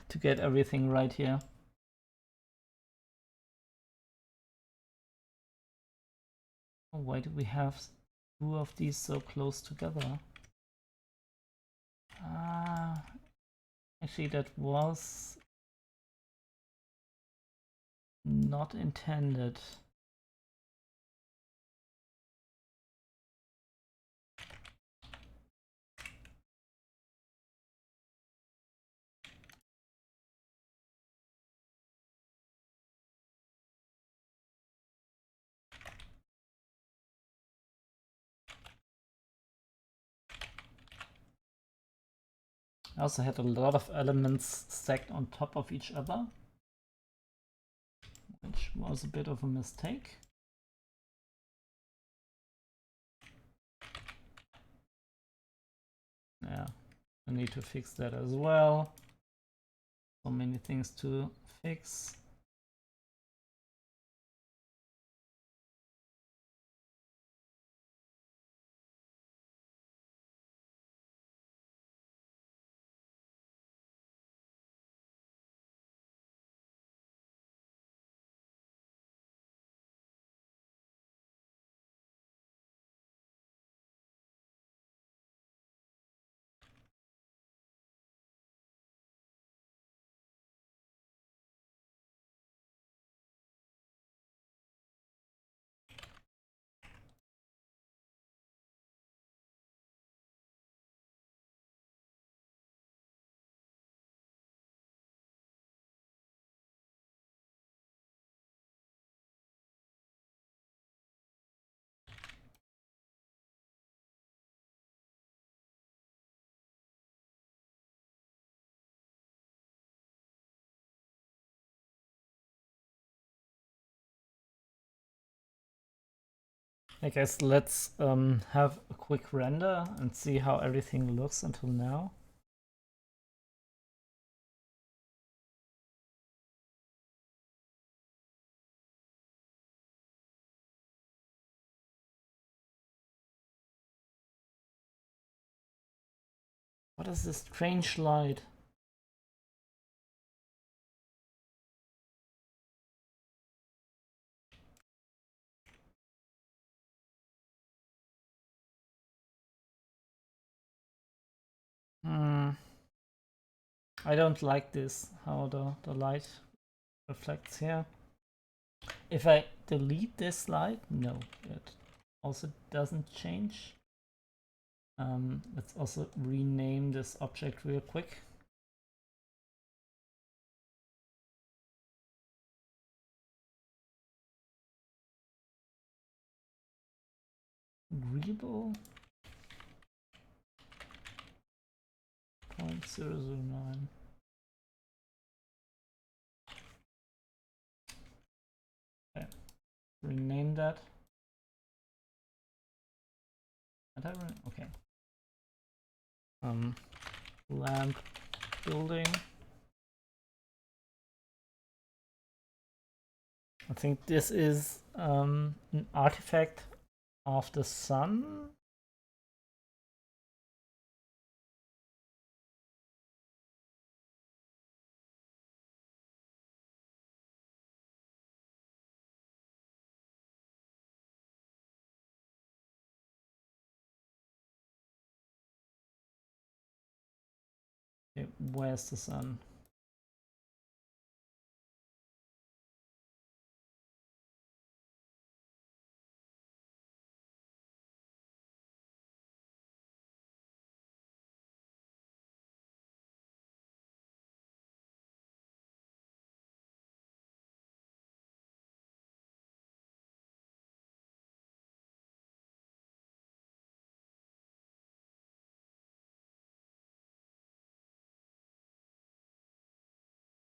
to get everything right here. Why do we have two of these so close together? Actually, that was not intended. I also had a lot of elements stacked on top of each other, which was a bit of a mistake. Yeah, I need to fix that as well. So many things to fix. I guess let's have a quick render and see how everything looks until now. What is this strange light? I don't like this, how the light reflects here. If I delete this light, no, it also doesn't change. Let's also rename this object real quick. Agreeable 0.009. Okay. Rename that. Okay. Lamp building. I think this is an artifact of the sun. Okay, where's the sun?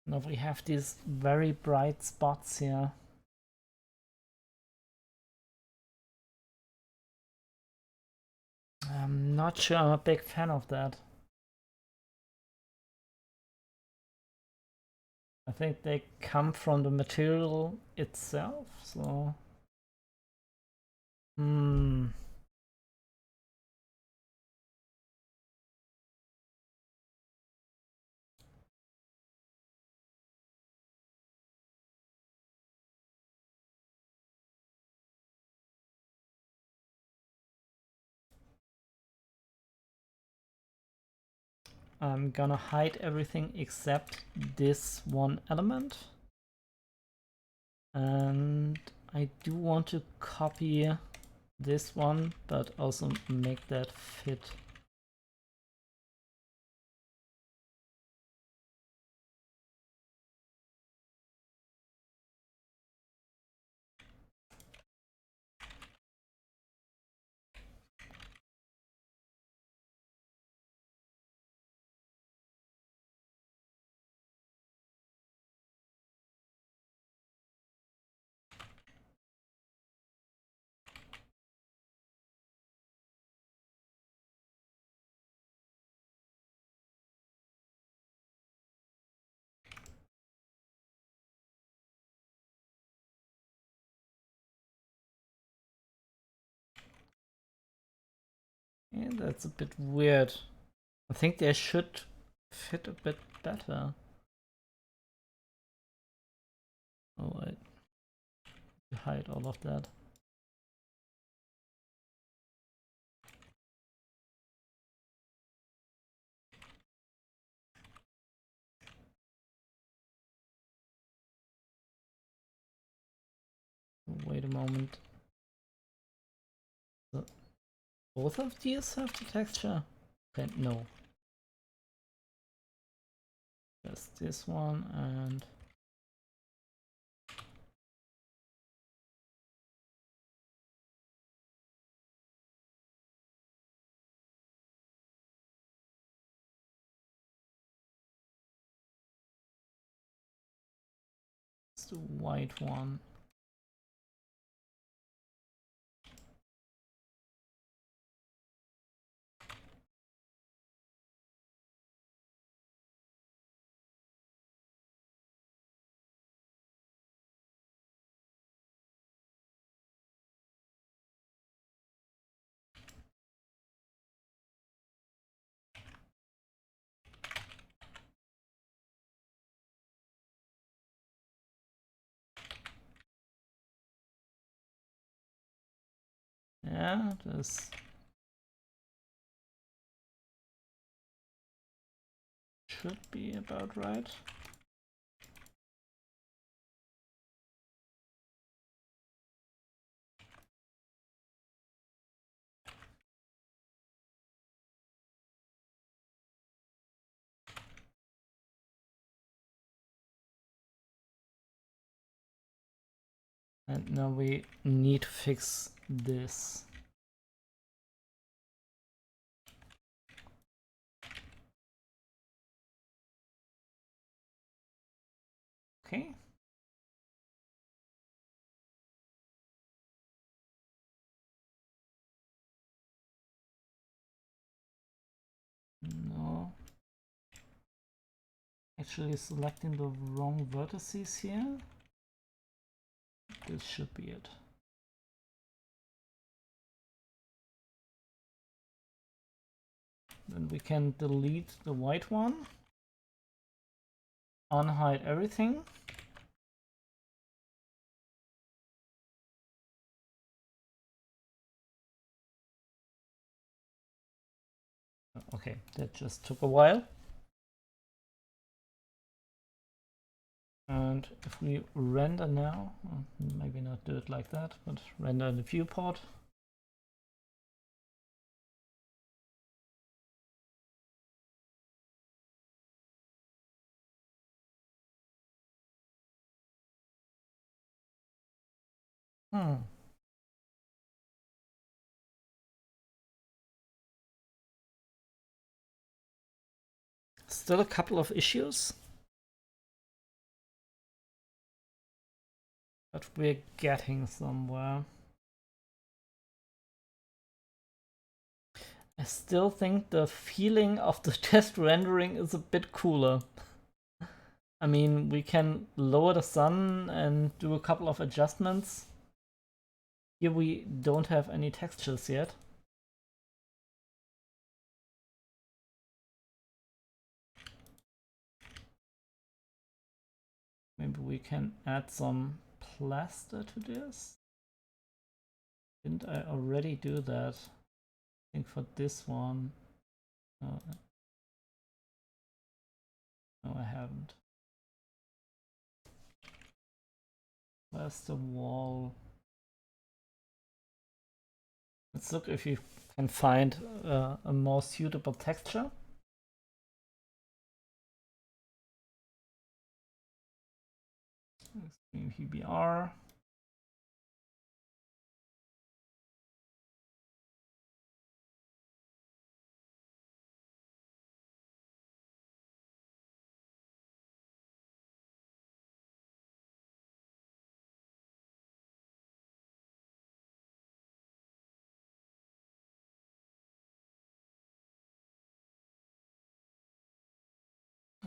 Now we have these very bright spots here. I'm not sure I'm a big fan of that. I think they come from the material itself, so... I'm gonna hide everything except this one element. And I do want to copy this one, but also make that fit. Yeah, that's a bit weird. I think they should fit a bit better. Oh, wait. Hide all of that. Wait a moment. So both of these have the texture? Okay, no. Just this one and... it's the white one. Yeah, this should be about right. And now we need to fix this. Okay. No. Actually selecting the wrong vertices here. This should be it. Then we can delete the white one. Unhide everything. Okay, that just took a while. And if we render now, maybe not do it like that, but render in the viewport. Still a couple of issues, but we're getting somewhere. I still think the feeling of the test rendering is a bit cooler. I mean, we can lower the sun and do a couple of adjustments. Here we don't have any textures yet. Maybe we can add some plaster to this. Didn't I already do that? I think for this one. No, I haven't. Where's the wall? Let's look if you can find a more suitable texture. PBR.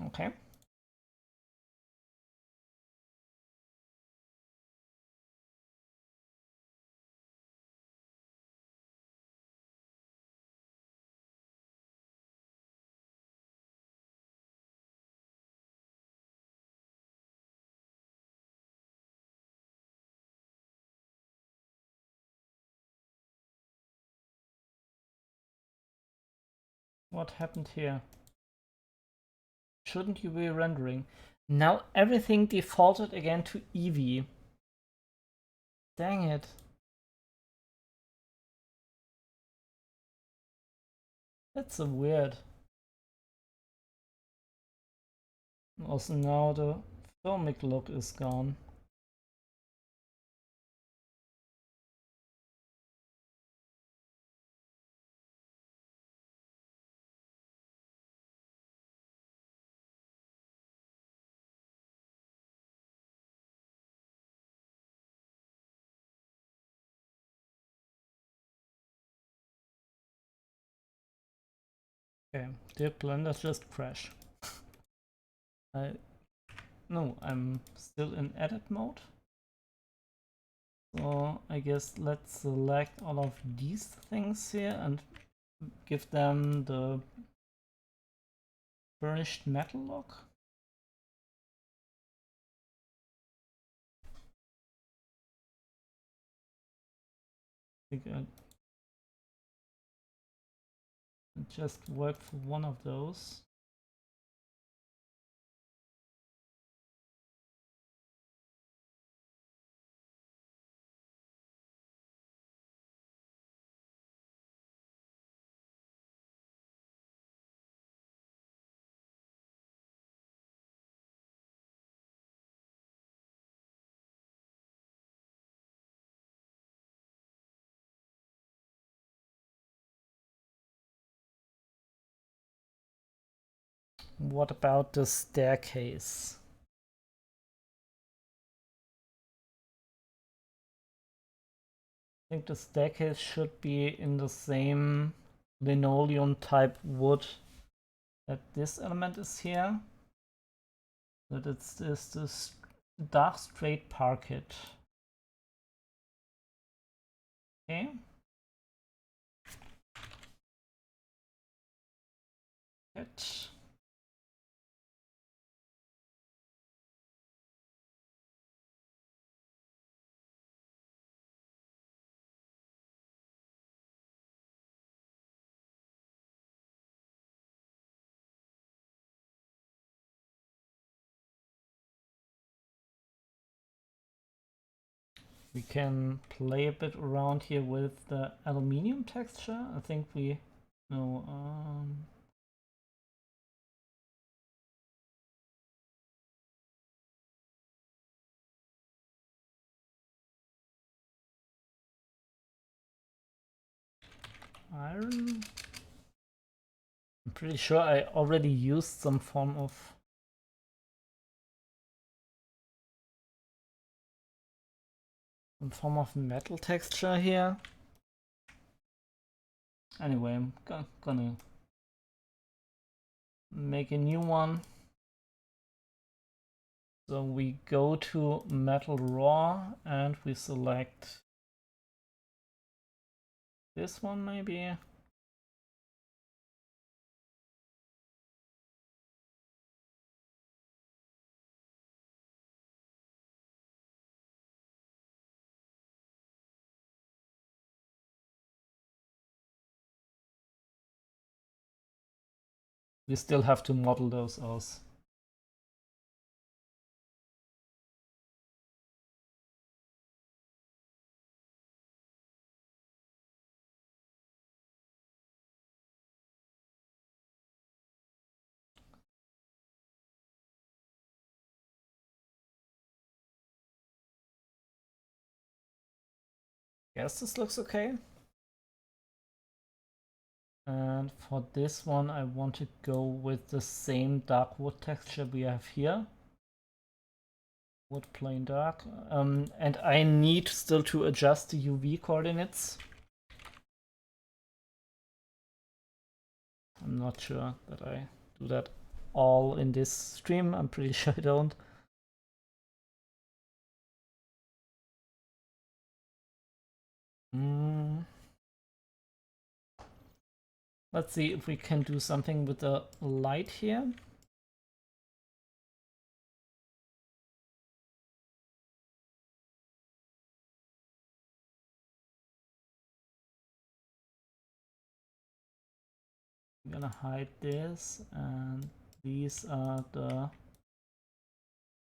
Okay. What happened here? Shouldn't you be rendering? Now everything defaulted again to Eevee. Dang it. That's so weird. Also now the filmic look is gone. Okay, did Blender just crash? No, I'm still in edit mode. So I guess let's select all of these things here and give them the burnished metal look. I think it just worked for one of those. What about the staircase? I think the staircase should be in the same linoleum type wood that this element is here. That it's this dark straight parquet. Okay. Good. We can play a bit around here with the aluminium texture. I think we no iron. I'm pretty sure I already used some form of metal texture here. Anyway, I'm gonna make a new one. So we go to metal raw and we select this one maybe. We still have to model those out. Guess this looks okay. And for this one, I want to go with the same dark wood texture we have here. Wood plain dark. And I need still to adjust the UV coordinates. I'm not sure that I do that all in this stream. I'm pretty sure I don't. Let's see if we can do something with the light here. I'm gonna hide this, and these are the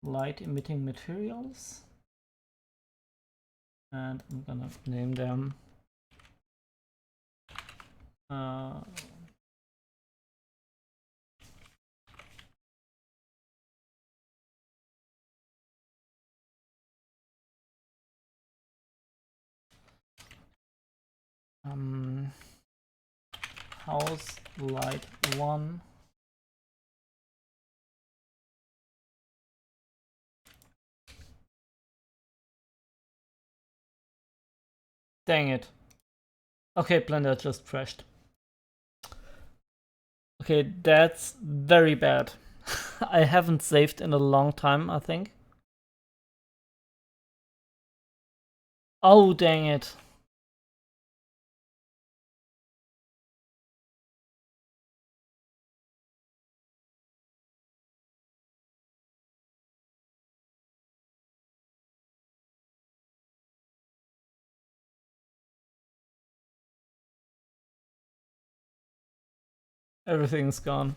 light emitting materials. And I'm gonna name them house light 1. Dang it. Okay, Blender just crashed. Okay, that's very bad. I haven't saved in a long time, I think. Oh, dang it. Everything's gone.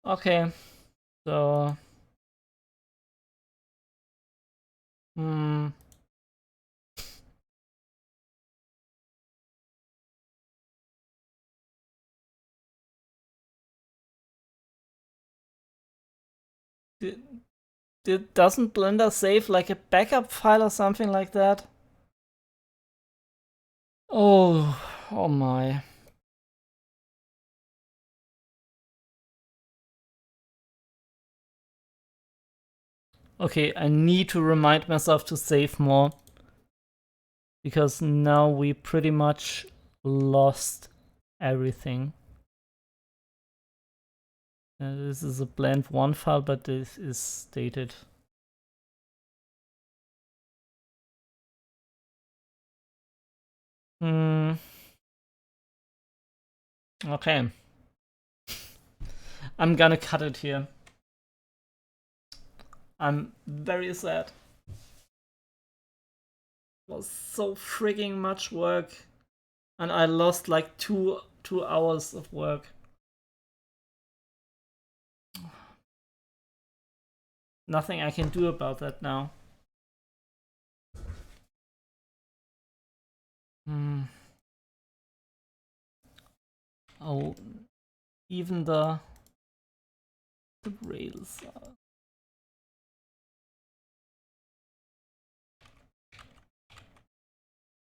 Okay, so Doesn't Blender save like a backup file or something like that? Oh my. Okay, I need to remind myself to save more. Because now we pretty much lost everything. This is a blend 1 file, but this is stated. Okay. I'm gonna cut it here. I'm very sad. It was so freaking much work. And I lost like two hours of work. Nothing I can do about that now. Oh, even the rails are...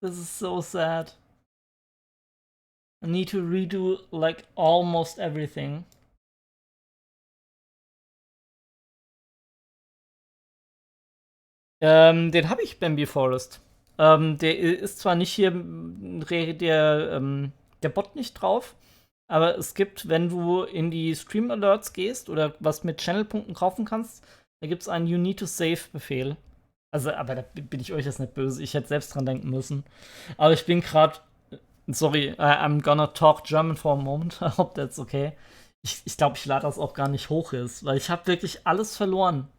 This is so sad. I need to redo like almost everything. Den habe ich, Bambi Forest. Der ist zwar nicht hier der Bot nicht drauf, aber es gibt, wenn du in die Stream Alerts gehst oder was mit Channel-Punkten kaufen kannst, da gibt es einen You Need to Save-Befehl. Also, aber da bin ich euch jetzt nicht böse. Ich hätte selbst dran denken müssen. Aber ich bin gerade. Sorry, I'm gonna talk German for a moment. I hope that's okay. Ich glaube, ich lade das auch gar nicht hoch ist, weil ich habe wirklich alles verloren.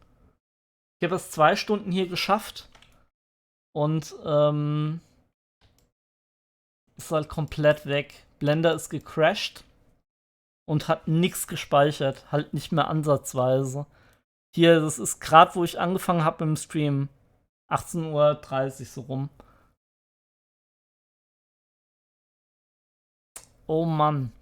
Ich habe es 2 Stunden hier geschafft und ist halt komplett weg. Blender ist gecrashed und hat nichts gespeichert. Halt nicht mehr ansatzweise. Hier, das ist gerade, wo ich angefangen habe im Stream. 18:30 Uhr so rum. Oh Mann.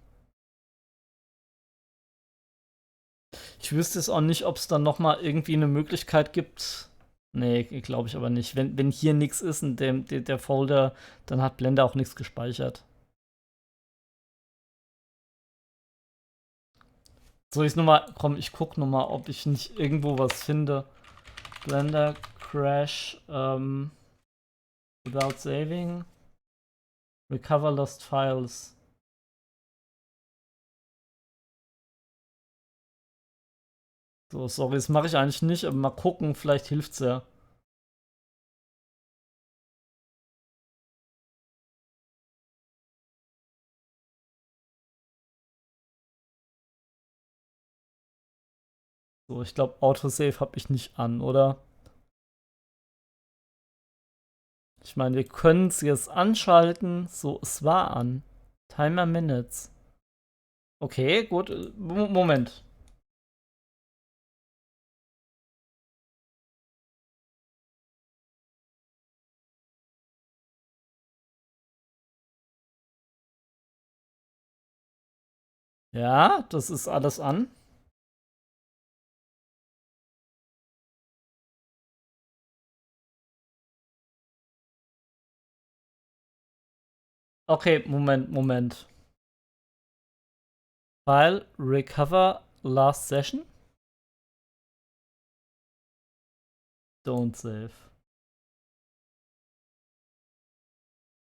Ich wüsste es auch nicht, ob es dann noch mal irgendwie eine Möglichkeit gibt. Nee, glaube ich aber nicht. Wenn hier nichts ist in der Folder, dann hat Blender auch nichts gespeichert. Soll ich nochmal, komm, ich guck nochmal, ob ich nicht irgendwo was finde. Blender Crash without saving. Recover lost files. So, sorry, das mache ich eigentlich nicht, aber mal gucken, vielleicht hilft's ja. So, ich glaube, Autosave habe ich nicht an, oder? Ich meine, wir können es jetzt anschalten. So, es war an. Timer Minutes. Okay, gut. Moment. Ja, das ist alles an. Okay, Moment. File recover last session. Don't save.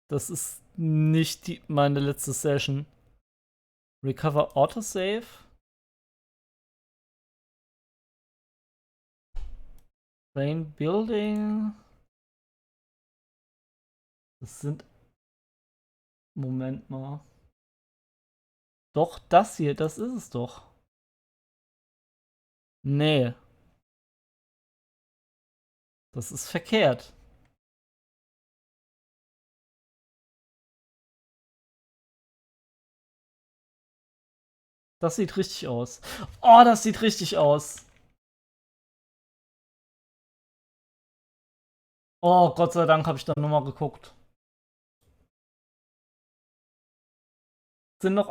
Das ist nicht meine letzte Session. Recover Autosave. Brain Building. Das sind. Moment mal. Doch, das hier, das ist es doch. Nee. Das ist verkehrt. Das sieht richtig aus. Oh, das sieht richtig aus. Oh, Gott sei Dank habe ich da nochmal geguckt. Sind noch